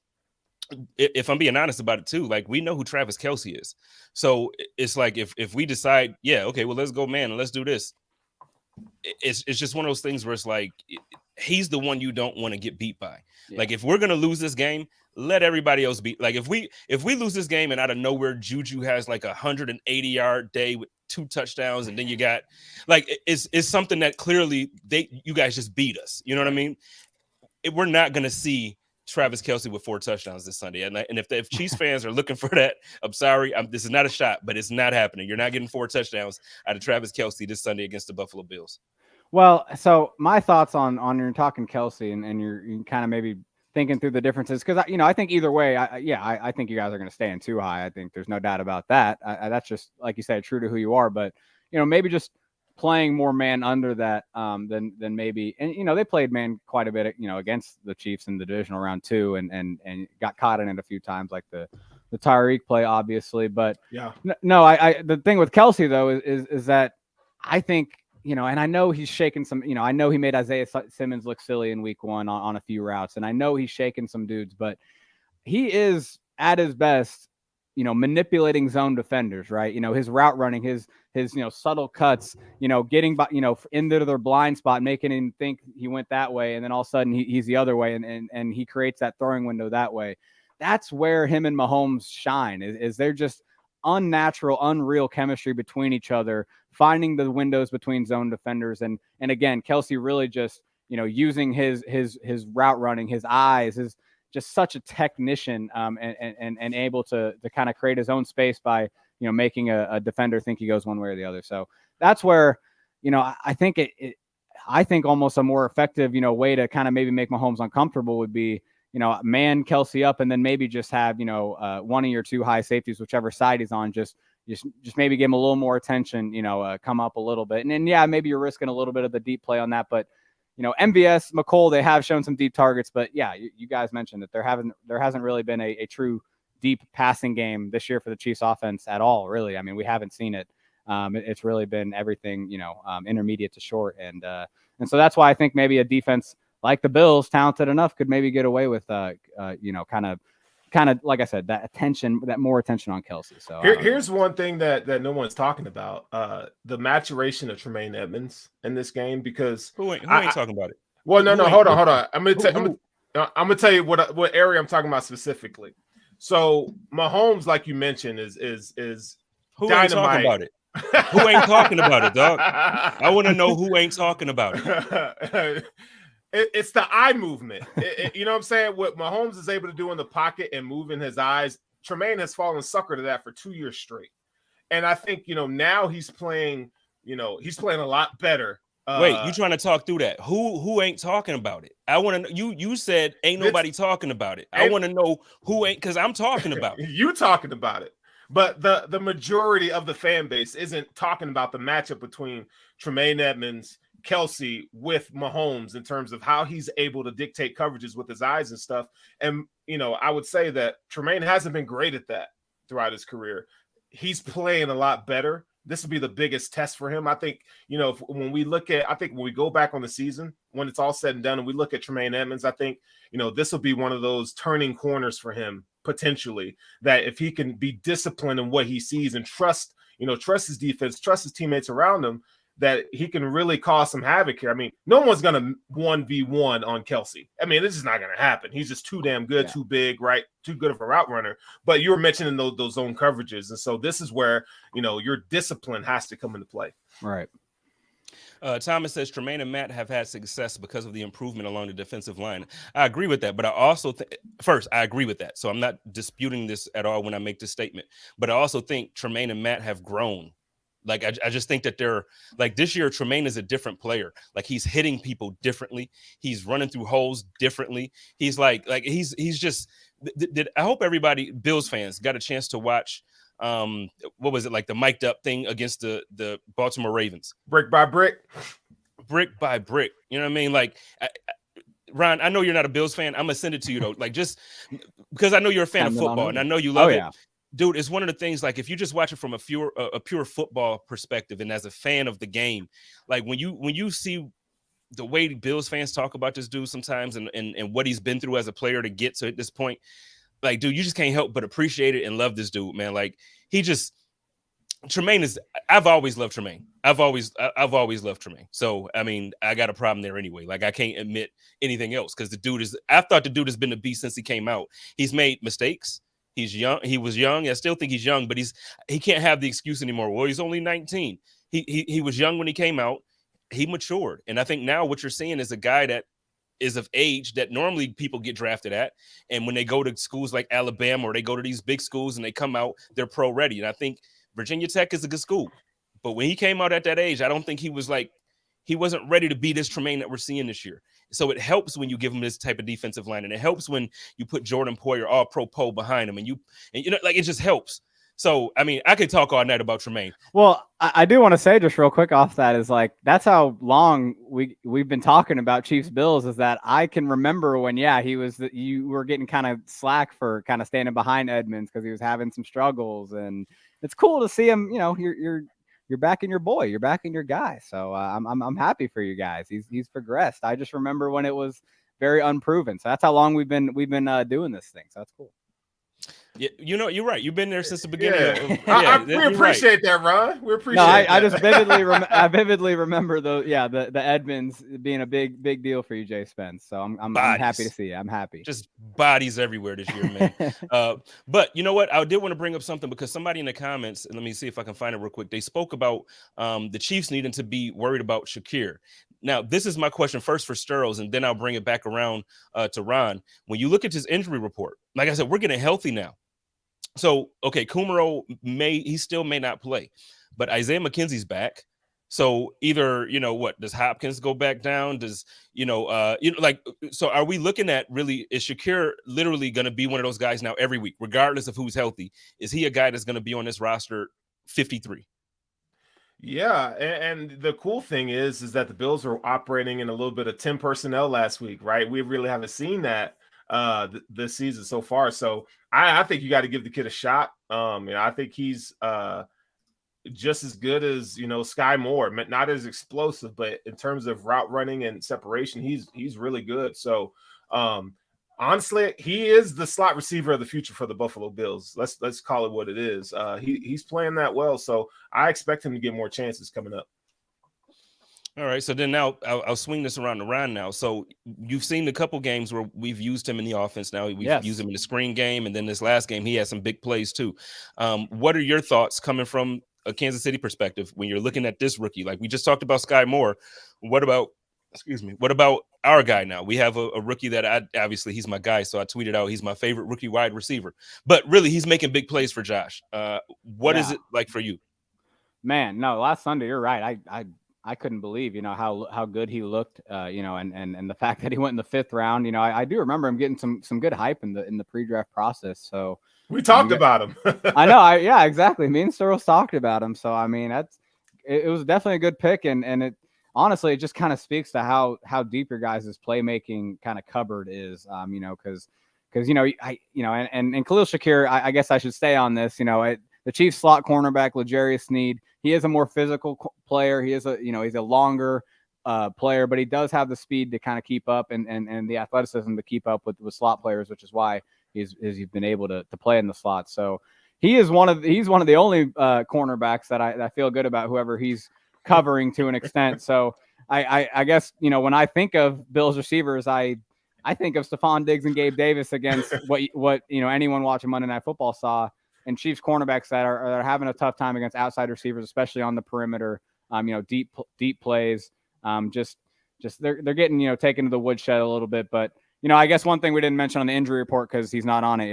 if I'm being honest about it too, like we know who Travis Kelce is. So it's like, if we decide, yeah, okay, well, let's go, man, and let's do this. It's just one of those things where it's like, he's the one you don't want to get beat by. Yeah. Like if we're going to lose this game, let everybody else beat. Like if we lose this game and out of nowhere, Juju has like 180-yard day with 2 touchdowns. And then you got like, it's something that clearly you guys just beat us. You know what I mean? We're not going to see Travis Kelce with 4 touchdowns this Sunday. And if Chiefs fans are looking for that, I'm sorry. This is not a shot, but it's not happening. You're not getting 4 touchdowns out of Travis Kelce this Sunday against the Buffalo Bills. Well, so my thoughts on you're talking Kelce and you're kind of maybe thinking through the differences, because I think either way, I think you guys are going to stay in 2 high. I think there's no doubt about that. That's just, like you said, true to who you are. But maybe just playing more man under that than maybe, and they played man quite a bit, against the Chiefs in the divisional round too, and got caught in it a few times, like the Tyreek play, obviously. But yeah, no, I the thing with Kelce though is that I think you know, and I know he's shaking some, you know, I know he made Isaiah Simmons look silly in week 1 on a few routes, and I know he's shaking some dudes, but he is at his best, you know, manipulating zone defenders, right? You know, his route running, his you know, subtle cuts, you know, getting by, you know, into their blind spot, making him think he went that way, and then all of a sudden he's the other way, and he creates that throwing window that way. That's where him and Mahomes shine. Is they're just unnatural, unreal chemistry between each other, finding the windows between zone defenders, and again, Kelsey really just, you know, using his route running, his eyes, his just such a technician, and able to kind of create his own space by, you know, making a defender think he goes one way or the other. So that's where, you know, I think I think almost a more effective, you know, way to kind of maybe make Mahomes uncomfortable would be, you know, man Kelsey up, and then maybe just have, you know, one of your 2 high safeties, whichever side he's on, just maybe give him a little more attention, you know, come up a little bit. And then, yeah, maybe you're risking a little bit of the deep play on that, but you know, MVS, McColl, they have shown some deep targets, but yeah, you guys mentioned that there hasn't really been a true deep passing game this year for the Chiefs offense at all, really. I mean, we haven't seen it. It's really been everything, you know, intermediate to short. And so that's why I think maybe a defense like the Bills, talented enough, could maybe get away with, you know, kind of, like I said, that more attention on Kelsey. So here's one thing that no one's talking about: the maturation of Tremaine Edmonds in this game. Because who ain't talking about it? Well, no, hold on. I'm gonna tell you what area I'm talking about specifically. So Mahomes, like you mentioned, is who dynamite. Ain't talking about it? Who ain't talking about it, dog? I want to know who ain't talking about it. It's the eye movement. You know what I'm saying? What Mahomes is able to do in the pocket and moving his eyes, Tremaine has fallen sucker to that for 2 years straight. And I think, you know, now he's playing a lot better. Wait, you trying to talk through that? Who ain't talking about it? I want to know. You said ain't nobody talking about it. I want to know who ain't, because I'm talking about it. You talking about it. But the majority of the fan base isn't talking about the matchup between Tremaine Edmonds, Kelsey with Mahomes in terms of how he's able to dictate coverages with his eyes and stuff. And, you know, I would say that Tremaine hasn't been great at that throughout his career. He's playing a lot better. This will be the biggest test for him. I think, you know, when we go back on the season, when it's all said and done, and we look at Tremaine Edmonds, I think, you know, this will be one of those turning corners for him, potentially, that if he can be disciplined in what he sees and trust his defense, trust his teammates around him, that he can really cause some havoc here. I mean, no one's going to 1v1 on Kelsey. I mean, this is not going to happen. He's just too damn good, too big, right? Too good of a route runner. But you were mentioning those zone coverages. And so this is where, you know, your discipline has to come into play. Right. Thomas says Tremaine and Matt have had success because of the improvement along the defensive line. I agree with that, but I also first, I agree with that. So I'm not disputing this at all when I make this statement. But I also think Tremaine and Matt have grown. Like, I just think that they're like, this year, Tremaine is a different player. Like, he's hitting people differently. He's running through holes differently. He's he's just, I hope everybody, Bills fans, got a chance to watch, what was it, like the mic'd up thing against the Baltimore Ravens? Brick by brick. Brick by brick. You know what I mean? Like, Ron, I know you're not a Bills fan. I'm going to send it to you, though. Like, just because I know you're a fan of football and I know you love it. Dude, it's one of the things, like, if you just watch it from a pure football perspective and as a fan of the game, like when you see the way Bills fans talk about this dude sometimes and what he's been through as a player to get to this point, like, dude, you just can't help but appreciate it and love this dude, man. Like, Tremaine is, I've always loved Tremaine. I've always loved Tremaine. So, I mean, I got a problem there anyway. Like, I can't admit anything else because I thought the dude has been a beast since he came out. He's made mistakes. He's young. He was young. I still think he's young, but he can't have the excuse anymore. Well, he's only 19. He was young when he came out. He matured. And I think now what you're seeing is a guy that is of age that normally people get drafted at. And when they go to schools like Alabama or they go to these big schools and they come out, they're pro ready. And I think Virginia Tech is a good school. But when he came out at that age, I don't think he wasn't ready to be this Tremaine that we're seeing this year. So it helps when you give him this type of defensive line, and it helps when you put Jordan Poyer, all pro Poe behind him, and you know, like, it just helps. So, I mean, I could talk all night about Tremaine. Well, I do want to say just real quick off that is, like, that's how long we've been talking about Chiefs Bills, is that I can remember when, you were getting kind of slack for kind of standing behind Edmonds because he was having some struggles, and it's cool to see him, you know, you're you're backing your boy, you're backing your guy. So I'm happy for you guys. He's progressed. I just remember when it was very unproven. So that's how long we've been doing this thing. So that's cool. Yeah, you're right. You've been there since the beginning. We appreciate that, Ron. We appreciate. I just vividly remember the Edmonds being a big deal for you, Jay Spence. So I'm happy to see you. I'm happy. Just bodies everywhere this year, man. But you know what? I did want to bring up something because somebody in the comments, and let me see if I can find it real quick. They spoke about the Chiefs needing to be worried about Shakir. Now, this is my question first for Sturls, and then I'll bring it back around to Ron. When you look at his injury report, like I said, we're getting healthy now. So, okay, Kumaro he still may not play, but Isaiah McKenzie's back. So either, does Hopkins go back down? Does, so are we looking at really, is Shakir literally going to be one of those guys now every week, regardless of who's healthy? Is he a guy that's going to be on this roster 53? Yeah, and the cool thing is that the Bills are operating in a little bit of 10 personnel last week, right? We really haven't seen that this season so far. So I think you got to give the kid a shot. I think he's just as good as Sky Moore, not as explosive, but in terms of route running and separation, he's really good. So honestly, he is the slot receiver of the future for the Buffalo Bills. Let's call it what it is. He's playing that well, so I expect him to get more chances coming up. All right, so then now I'll swing this around to Ron now. So you've seen a couple games where we've used him in the offense. Now we've used him in the screen game, and then this last game he had some big plays too. What are your thoughts coming from a Kansas City perspective when you're looking at this rookie? Like we just talked about Sky Moore. What about our guy now? We have a rookie that obviously he's my guy, so I tweeted out he's my favorite rookie wide receiver. But really, he's making big plays for Josh. What is it like for you? Man, no, last Sunday, you're right. I couldn't believe, how good he looked, and the fact that he went in the 5th round. I do remember him getting some good hype in the pre-draft process. So we talked about him. I know. Yeah, exactly. Me and Sterles talked about him. So I mean, it was definitely a good pick, and it honestly it just kind of speaks to how deep your guys' playmaking kind of cupboard is. Because and Khalil Shakir, I guess I should stay on this. The Chiefs slot cornerback L'Jarius Sneed, he is a more physical player. He is he's a longer player, but he does have the speed to kind of keep up and the athleticism to keep up with slot players, which is why he's been able to play in the slot. So he's one of the only cornerbacks that I feel good about, whoever he's covering to an extent. So I guess when I think of Bills receivers, I think of Stephon Diggs and Gabe Davis against what anyone watching Monday Night Football saw. And Chiefs cornerbacks that are having a tough time against outside receivers, especially on the perimeter. Deep plays. They're getting taken to the woodshed a little bit. But I guess one thing we didn't mention on the injury report because he's not on it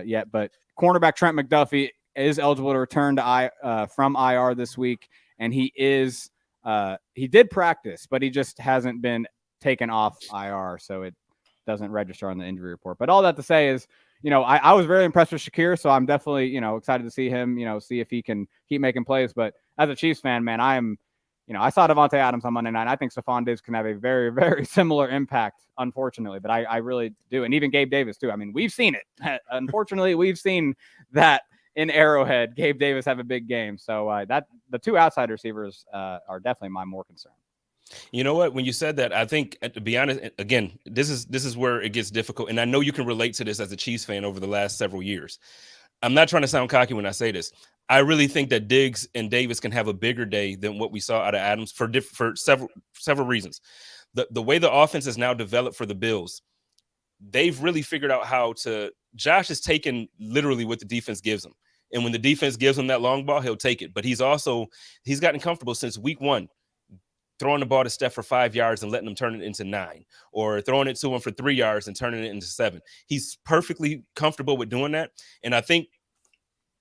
yet. But cornerback Trent McDuffie is eligible to return to from IR this week, and he did practice, but he just hasn't been taken off IR, so it doesn't register on the injury report. But all that to say is, I was very impressed with Shakir, so I'm definitely, excited to see him, see if he can keep making plays. But as a Chiefs fan, man, I saw Devontae Adams on Monday night. I think Stephon Diggs can have a very, very similar impact, unfortunately. But I really do. And even Gabe Davis, too. I mean, we've seen it. Unfortunately, we've seen that in Arrowhead, Gabe Davis have a big game. So the two outside receivers are definitely my more concern. You know what? When you said that, I think, to be honest, again, this is where it gets difficult. And I know you can relate to this as a Chiefs fan over the last several years. I'm not trying to sound cocky when I say this. I really think that Diggs and Davis can have a bigger day than what we saw out of Adams for several reasons. The way the offense is now developed for the Bills, they've really figured out how to – Josh has taken literally what the defense gives him. And when the defense gives him that long ball, he'll take it. But he's gotten comfortable since week 1. Throwing the ball to Steph for 5 yards and letting him turn it into 9, or throwing it to him for 3 yards and turning it into 7. He's perfectly comfortable with doing that. And I think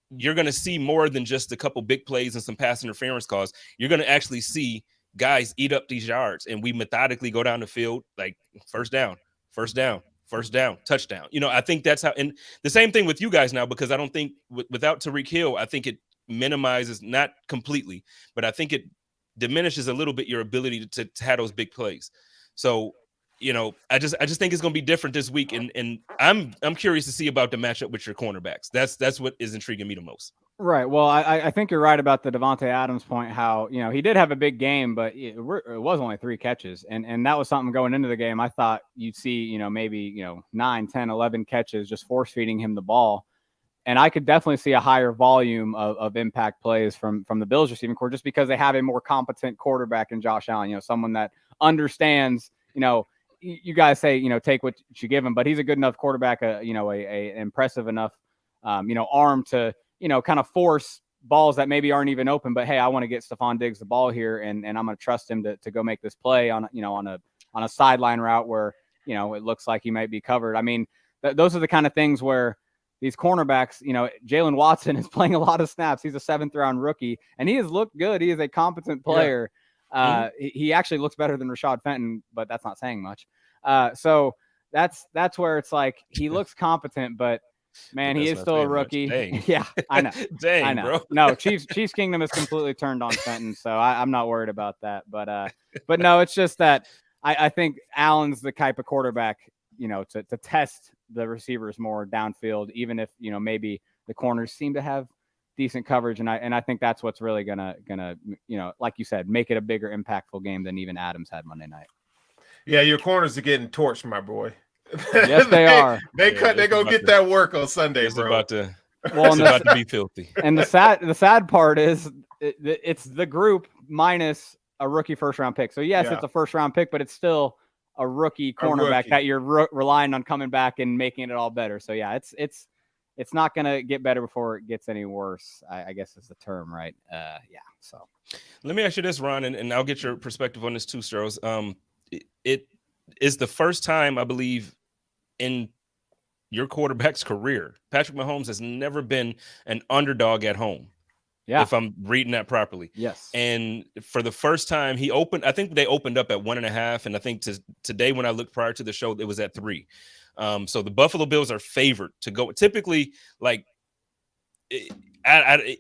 you're going to see more than just a couple big plays and some pass interference calls. You're going to actually see guys eat up these yards, and we methodically go down the field like first down, touchdown. I think that's how – and the same thing with you guys now, because I don't think without Tyreek Hill, I think it minimizes, not completely, but I think it diminishes a little bit your ability to have those big plays. So, I just think it's going to be different this week, and I'm curious to see about the matchup with your cornerbacks. That's what is intriguing me the most. Right. Well, I think you're right about the Devontae Adams point, how, he did have a big game, but it was only 3 catches. And that was something going into the game. I thought you'd see, maybe, 9, 10, 11 catches, just force feeding him the ball. And I could definitely see a higher volume of impact plays from the Bills receiving corps, just because they have a more competent quarterback in Josh Allen, someone that understands, you guys say, take what you give him, but he's a good enough quarterback, a impressive enough, arm to, kind of force balls that maybe aren't even open, but hey, I want to get Stephon Diggs the ball here, and I'm going to trust him to go make this play on a sideline route where, it looks like he might be covered. I mean, those are the kind of things where these cornerbacks, Jalen Watson is playing a lot of snaps. He's a 7th-round rookie, and he has looked good. He is a competent player. Yeah. He actually looks better than Rashad Fenton, but that's not saying much. So that's where it's like he looks competent, but man, he is still a rookie. Yeah, I know. Dang, I know. Bro. No, Chiefs Kingdom is completely turned on Fenton, so I'm not worried about that. But no, it's just that I think Allen's the type of quarterback, to test the receivers more downfield, even if, maybe the corners seem to have decent coverage. And I think that's what's really gonna, like you said, make it a bigger impactful game than even Adams had Monday night. Yeah, your corners are getting torched, my boy. Yes, they are. They go get that work on Sunday, bro. It's about to be filthy. And the sad part is it's the group minus a rookie 1st-round pick. So yes, it's a 1st-round pick, but it's still a rookie cornerback that you're relying on coming back and making it all better. So yeah, it's not going to get better before it gets any worse, I guess is the term, right? Yeah. So let me ask you this, Ron, and I'll get your perspective on this too, Strohs. It is the first time, I believe, in your quarterback's career, Patrick Mahomes has never been an underdog at home. Yeah. If I'm reading that properly. Yes. And for the first time, I think they opened up at 1.5. And I think today, when I looked prior to the show, it was at 3. So the Buffalo Bills are favored to go. Typically, like,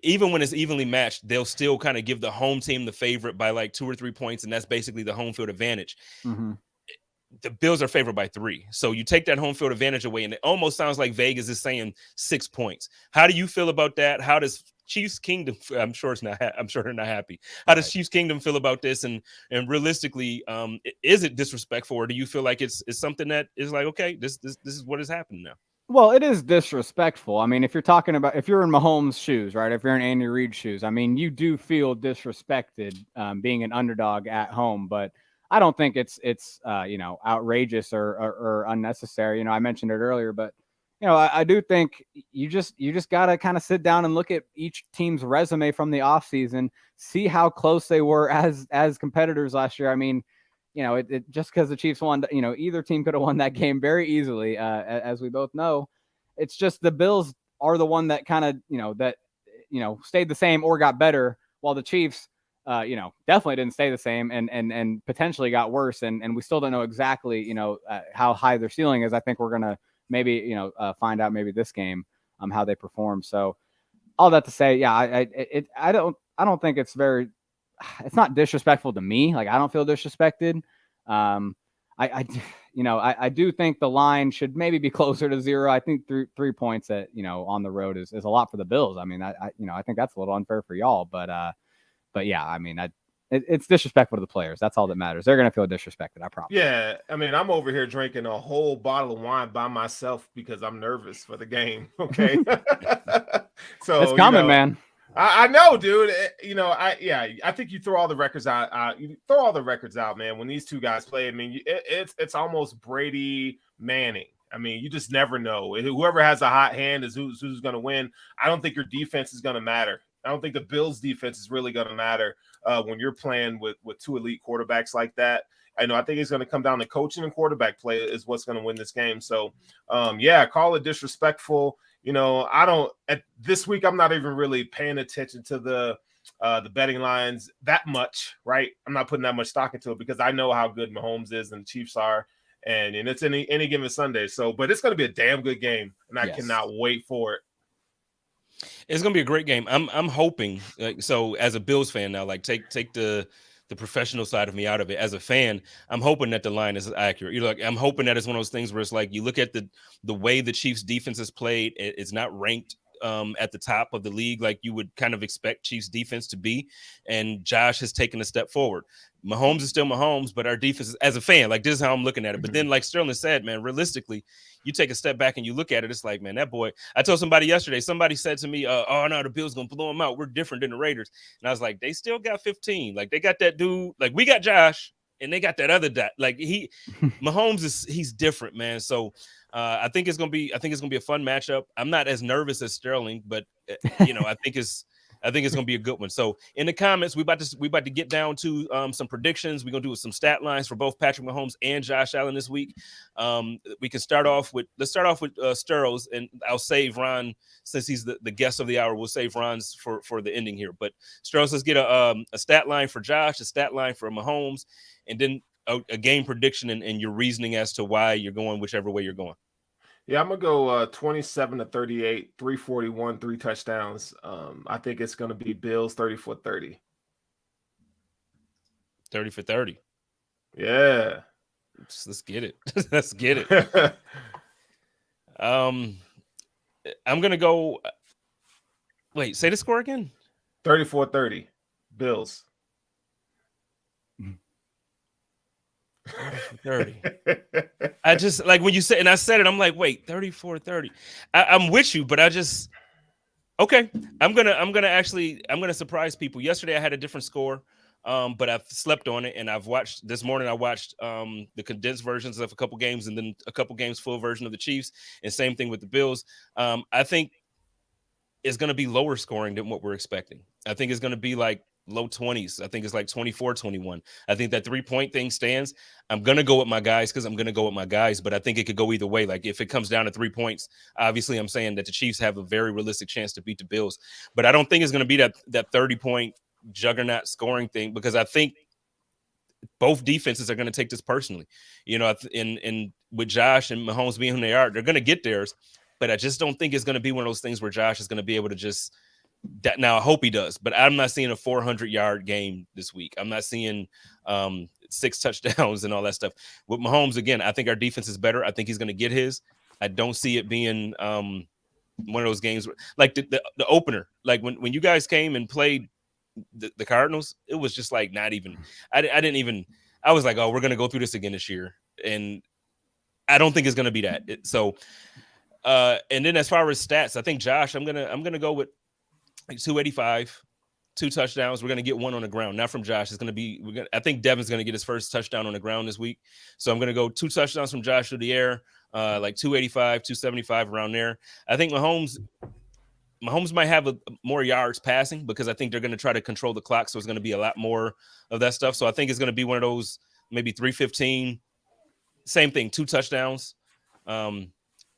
even when it's evenly matched, they'll still kind of give the home team the favorite by like 2 or 3 points. And that's basically the home field advantage. Mm-hmm. The Bills are favored by 3. So you take that home field advantage away, and it almost sounds like Vegas is saying 6 points. How do you feel about that? How does Chiefs Kingdom? I'm sure they're not happy. How does Chiefs Kingdom feel about this? And realistically, is it disrespectful, or do you feel like it's something that is like, okay, this is what is happening now? Well, it is disrespectful. I mean, if you're in Mahomes' shoes, right? If you're in Andy Reid's shoes, I mean, you do feel disrespected being an underdog at home, but I don't think it's outrageous or unnecessary. I mentioned it earlier, but I do think you just got to kind of sit down and look at each team's resume from the offseason, see how close they were as competitors last year. I mean, it just because the Chiefs won, either team could have won that game very easily, as we both know. It's just the Bills are the one that kind of, stayed the same or got better, while the Chiefs, definitely didn't stay the same and potentially got worse. And we still don't know exactly, how high their ceiling is. I think we're going to maybe, find out maybe this game, how they perform. So all that to say, yeah, I don't think it's not disrespectful to me. Like, I don't feel disrespected. I do think the line should maybe be closer to 0. I think 3 points on the road is a lot for the Bills. I mean, I think that's a little unfair for y'all, but yeah, I mean, it's disrespectful to the players. That's all that matters. They're going to feel disrespected, I promise. Yeah, I mean, I'm over here drinking a whole bottle of wine by myself because I'm nervous for the game, okay? So it's coming, man. I know, dude. I think you throw all the records out. You throw all the records out, man. When these two guys play, I mean, it's almost Brady Manning. I mean, you just never know. Whoever has a hot hand is who's going to win. I don't think your defense is going to matter. I don't think the Bills' defense is really going to matter when you're playing with 2 elite quarterbacks like that. I think it's going to come down to coaching and quarterback play is what's going to win this game. So, call it disrespectful. This week, I'm not even really paying attention to the betting lines that much, right? I'm not putting that much stock into it because I know how good Mahomes is and the Chiefs are, and it's any given Sunday. So, but it's going to be a damn good game, and I cannot wait for it. It's gonna be a great game. I'm hoping. So as a Bills fan now, like take the professional side of me out of it. As a fan, I'm hoping that the line is accurate. I'm hoping that it's one of those things where it's like you look at the way the Chiefs defense is played. It's not ranked at the top of the league, like you would kind of expect Chiefs defense to be. And Josh has taken a step forward. Mahomes is still Mahomes, but our defense, as a fan, like this is how I'm looking at it. But then, like Sterling said, man, realistically, you take a step back and you look at it, it's like, man, that boy. I told somebody yesterday, somebody said to me, oh no, the Bills gonna blow them out. We're different than the Raiders. And I was like, they still got 15. Like they got that dude, like we got Josh and they got that other dot. Like Mahomes he's different, man. So I think it's gonna be a fun matchup. I'm not as nervous as Sterling, but I think it's gonna be a good one. So in the comments, we about to get down to some predictions. We're gonna do some stat lines for both Patrick Mahomes and Josh Allen this week. We can start off with Sterles, and I'll save Ron since he's the guest of the hour. We'll save Ron's for the ending here. But Sterles, let's get a stat line for Josh, a stat line for Mahomes, and then a game prediction and your reasoning as to why you're going whichever way you're going. Yeah, I'm going to go 27-38, 341, 3 touchdowns. I think it's going to be Bills 30-30. 30-30. Yeah. Let's get it. Let's get it. I'm going to go. Wait, say the score again. 34-30. Bills. 30. I just like when you said, and I said it, I'm like, wait, 34-30. I'm with you, but okay. I'm gonna surprise people. Yesterday I had a different score, but I've slept on it, and this morning I watched the condensed versions of a couple games and then a couple games full version of the Chiefs, and same thing with the Bills. I think it's gonna be lower scoring than what we're expecting. I think it's gonna be like low 20s. I think it's like 24-21. I think that 3-point thing stands. I'm going to go with my guys because I'm going to go with my guys, but I think it could go either way. Like if it comes down to 3 points, obviously I'm saying that the Chiefs have a very realistic chance to beat the Bills, but I don't think it's going to be that 30-point juggernaut scoring thing, because I think both defenses are going to take this personally, and with Josh and Mahomes being who they are, they're going to get theirs, but I just don't think it's going to be one of those things where Josh is going to be able to just that. Now I hope he does, but I'm not seeing a 400-yard game this week. I'm not seeing 6 touchdowns and all that stuff. With Mahomes, again, I think our defense is better. I think he's going to get his. I don't see it being one of those games like the opener. Like when you guys came and played the Cardinals, it was just like not even. I didn't even. I was like, oh, we're going to go through this again this year, and I don't think it's going to be that. And then as far as stats, I think Josh, I'm gonna go with like 285, 2 touchdowns. We're going to get 1 on the ground. Not from Josh. It's going to be, I think Devin's going to get his first touchdown on the ground this week. So I'm going to go 2 touchdowns from Josh through the air, like 285, 275 around there. I think Mahomes might have more yards passing because I think they're going to try to control the clock. So it's going to be a lot more of that stuff. So I think it's going to be one of those maybe 315. Same thing, 2 touchdowns. I'm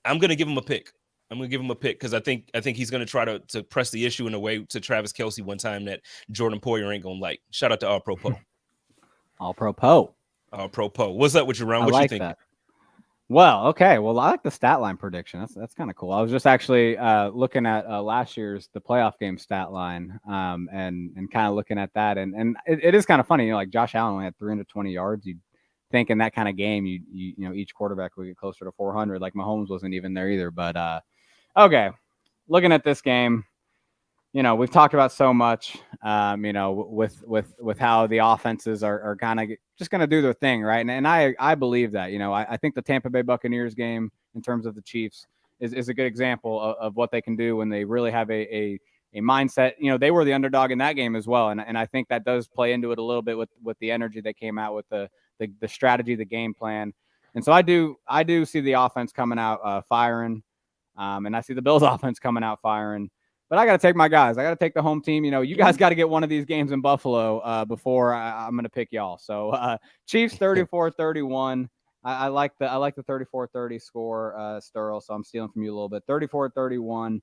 going to give him a pick. I'm going to give him a pick because I think he's going to try to press the issue in a way to Travis Kelce one time that Jordan Poyer ain't going to like. Shout out to All Pro Poe. All Pro Poe. All Pro Poe. What's up with you, Ron? What you think? That. Well, okay. Well, I like the stat line prediction. That's kind of cool. I was just actually looking at last year's the playoff game stat line, and kind of looking at that, and it is kind of funny. Like Josh Allen only had 320 yards. You'd think in that kind of game, you know each quarterback would get closer to 400. Like Mahomes wasn't even there either, but. Okay, looking at this game, we've talked about so much, with how the offenses are kind of just going to do their thing, right? And I believe that, I think the Tampa Bay Buccaneers game in terms of the Chiefs is a good example of what they can do when they really have a mindset. They were the underdog in that game as well, and I think that does play into it a little bit with the energy that came out with the strategy, the game plan, and so I do see the offense coming out firing. And I see the Bills offense coming out firing, but I got to take my guys. I got to take the home team. You guys got to get one of these games in Buffalo before I'm going to pick y'all. So Chiefs 34-31. I like the 34-30 score, Sterl. So I'm stealing from you a little bit. 34-31.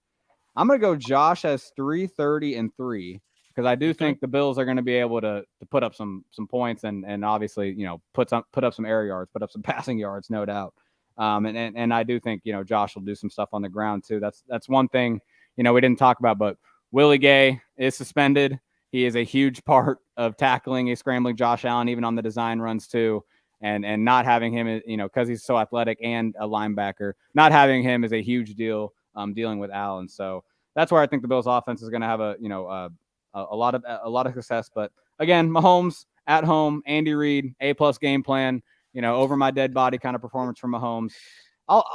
I'm going to go Josh as 3-30-3 because I do think the Bills are going to be able to put up some points and obviously put up some air yards, put up some passing yards, no doubt. And I do think, Josh will do some stuff on the ground too. That's one thing, we didn't talk about, but Willie Gay is suspended. He is a huge part of tackling a scrambling Josh Allen, even on the design runs too. And not having him, because he's so athletic and a linebacker, not having him is a huge deal, dealing with Allen. So that's where I think the Bills offense is going to have a lot of success. But again, Mahomes at home, Andy Reid, A+ game plan, over my dead body kind of performance from Mahomes.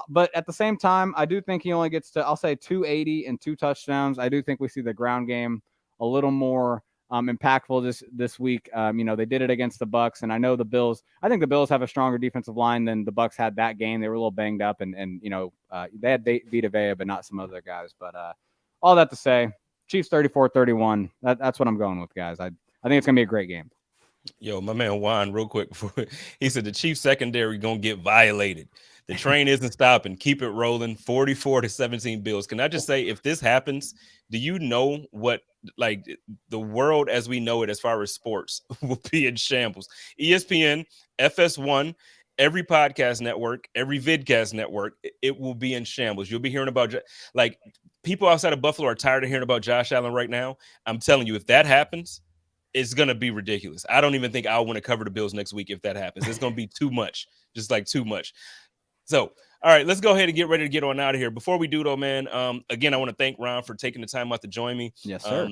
But at the same time, I do think he only gets to, I'll say 280 and 2 touchdowns. I do think we see the ground game a little more impactful this week. They did it against the Bucs, and I know the Bills. I think the Bills have a stronger defensive line than the Bucs had that game. They were a little banged up, and they had Vita Vea, but not some other guys. But all that to say, Chiefs 34-31. That's what I'm going with, guys. I think it's gonna be a great game. Yo, my man Juan, real quick before he said the Chiefs secondary gonna get violated. The train isn't stopping. Keep it rolling. 44-17 Bills. Can I just say, if this happens, do you know what the world as we know it as far as sports will be in shambles? ESPN, FS1, every podcast network, every vidcast network, it will be in shambles. You'll be hearing about people outside of Buffalo are tired of hearing about Josh Allen right now. I'm telling you, if that happens, it's going to be ridiculous. I don't even think I'll want to cover the Bills next week if that happens. It's going to be too much, just like too much. So, all right, let's go ahead and get ready to get on out of here. Before we do, though, man, again, I want to thank Ron for taking the time out to join me. Yes, sir.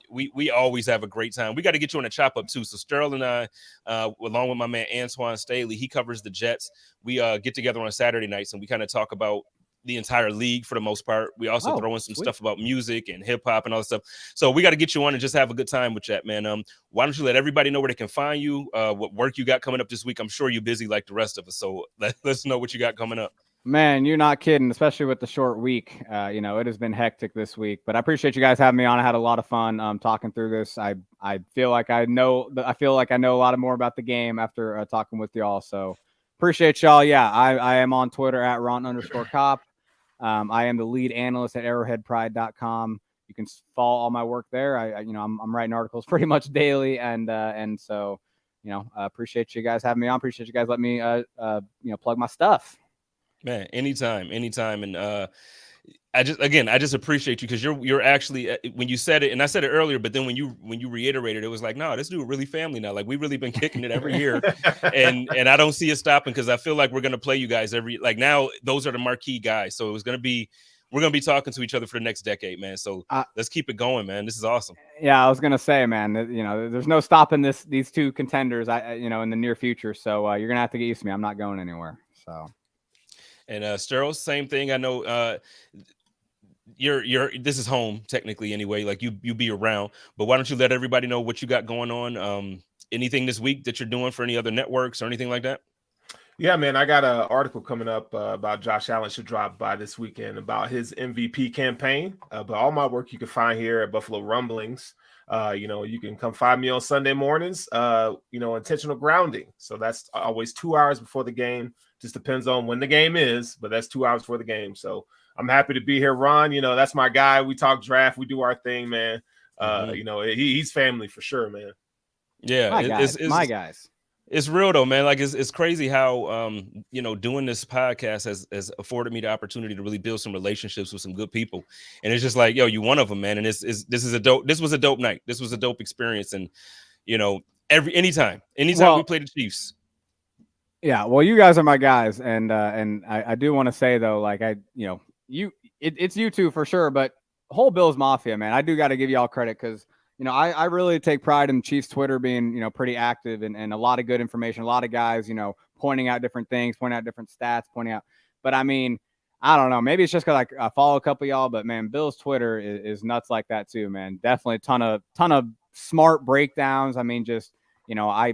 We always have a great time. We got to get you on a chop up, too. So Sterling and I, along with my man Antoine Staley, he covers the Jets. We get together on Saturday nights, and we kind of talk about the entire league for the most part. We also throw in some stuff about music and hip hop and all that stuff. So we got to get you on and just have a good time with that, man. Why don't you let everybody know where they can find you, what work you got coming up this week? I'm sure you're busy like the rest of us. So let's know what you got coming up. Man, you're not kidding, especially with the short week. It has been hectic this week, but I appreciate you guys having me on. I had a lot of fun talking through this. I feel like I know a lot more about the game after talking with y'all. So appreciate y'all. Yeah, I am on Twitter at Ron_Kopp. I am the lead analyst at arrowheadpride.com. You can follow all my work there. I'm writing articles pretty much daily, and so appreciate you guys having me on. Appreciate you guys letting me plug my stuff. Man, anytime. And I just appreciate you because you're actually, when you said it, and I said it earlier, but then when you reiterated, it was like, no, this dude really family now. Like, we've really been kicking it every year, and I don't see it stopping because I feel like we're gonna play you guys now. Those are the marquee guys, so we're gonna be talking to each other for the next decade, man. So let's keep it going, man. This is awesome. Yeah, I was gonna say, man, there's no stopping these two contenders, in the near future. So you're gonna have to get used to me. I'm not going anywhere. So. And Sterl, same thing. I know this is home technically anyway. Like you be around, but why don't you let everybody know what you got going on? Anything this week that you're doing for any other networks or anything like that? Yeah, man, I got an article coming up about Josh Allen should drop by this weekend about his MVP campaign. But all my work you can find here at Buffalo Rumblings. You can come find me on Sunday mornings, intentional grounding. So that's always 2 hours before the game. Just depends on when the game is, but that's 2 hours before the game. So I'm happy to be here, Ron. That's my guy. We talk draft. We do our thing, man. He's family for sure, man. Yeah. My guys. It's real though, man. Like it's crazy how doing this podcast has afforded me the opportunity to really build some relationships with some good people. And it's just like, yo, you one of them, man. And this was a dope night. This was a dope experience. And anytime we play the Chiefs. Yeah, well, you guys are my guys, and I do want to say though, like it's you two for sure, but whole Bills Mafia, man, I do got to give y'all credit because I really take pride in Chiefs Twitter being pretty active and a lot of good information, a lot of guys pointing out different things, pointing out different stats, but I mean, I don't know, maybe it's just because I follow a couple of y'all, but man, Bills Twitter is nuts like that too, man. Definitely a ton of smart breakdowns. I mean, just I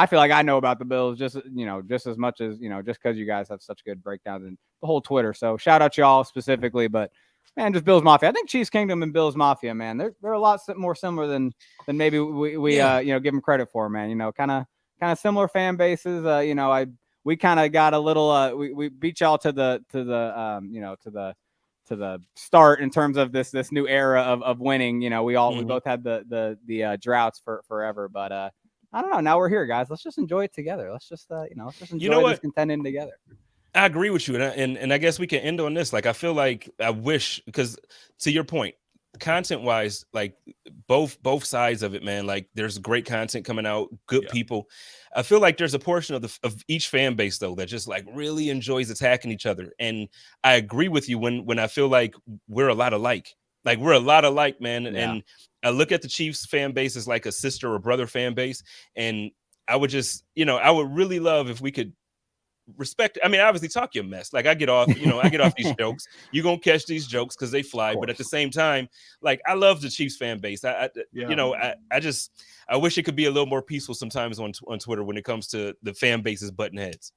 feel like I know about the Bills just as much as, just because you guys have such good breakdowns in the whole Twitter. So shout out y'all specifically, but man, just Bills Mafia. I think Chiefs Kingdom and Bills Mafia, man, they're a lot more similar than maybe we give them credit for, man. Kind of similar fan bases. We kind of got a little we beat y'all to the start in terms of this new era of winning. We both had the droughts for forever, but I don't know. Now we're here, guys. Let's just enjoy it together. Let's just enjoy this contending together. I agree with you, and I guess we can end on this. Like, I feel like I wish, because to your point, content wise, like both sides of it, man, like there's great content coming out, good people. I feel like there's a portion of each fan base though that just like really enjoys attacking each other. And I agree with you when I feel like we're a lot alike. Like we're a lot alike, man. And I look at the Chiefs fan base as like a sister or brother fan base. And I would just, I would really love if we could respect. I mean, obviously talk your mess. Like I get off these jokes. You're gonna catch these jokes because they fly. But at the same time, like I love the Chiefs fan base. I wish it could be a little more peaceful sometimes on Twitter when it comes to the fan bases button heads.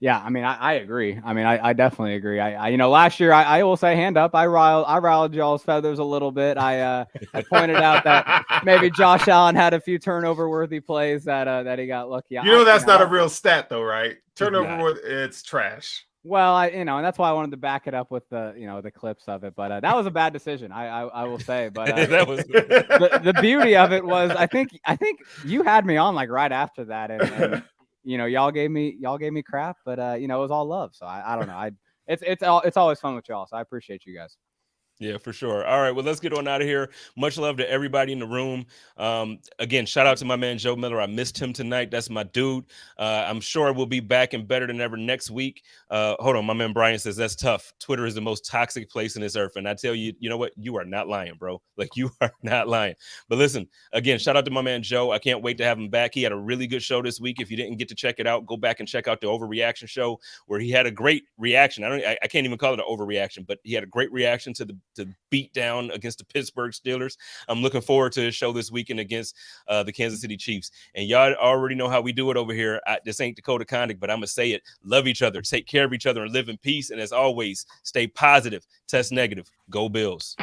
Yeah, I mean, I agree. I mean, I definitely agree. I last year I will say hand up. I riled y'all's feathers a little bit. I pointed out that maybe Josh Allen had a few turnover worthy plays that he got lucky. That's not a real stat though, right? Turnover, it's trash. Well, and that's why I wanted to back it up with the clips of it. But that was a bad decision. I will say. But that was the beauty of it was I think you had me on like right after that and y'all gave me crap, but it was all love. So I don't know. It's always fun with y'all. So I appreciate you guys. Yeah, for sure. All right, well, let's get on out of here. Much love to everybody in the room. Again, shout out to my man Joe Miller. I missed him tonight. That's my dude. I'm sure we'll be back and better than ever next week. Hold on, my man Brian says that's tough. Twitter is the most toxic place in this earth, and I tell you, you know what? You are not lying, bro. Like you are not lying. But listen, again, shout out to my man Joe. I can't wait to have him back. He had a really good show this week. If you didn't get to check it out, go back and check out the Overreaction show where he had a great reaction. I can't even call it an overreaction, but he had a great reaction to the beat down against the Pittsburgh Steelers. I'm looking forward to his show this weekend against the Kansas City Chiefs. And y'all already know how we do it over here. This ain't Dakota Conduct, but I'm going to say it. Love each other, take care of each other, and live in peace. And as always, stay positive, test negative. Go Bills.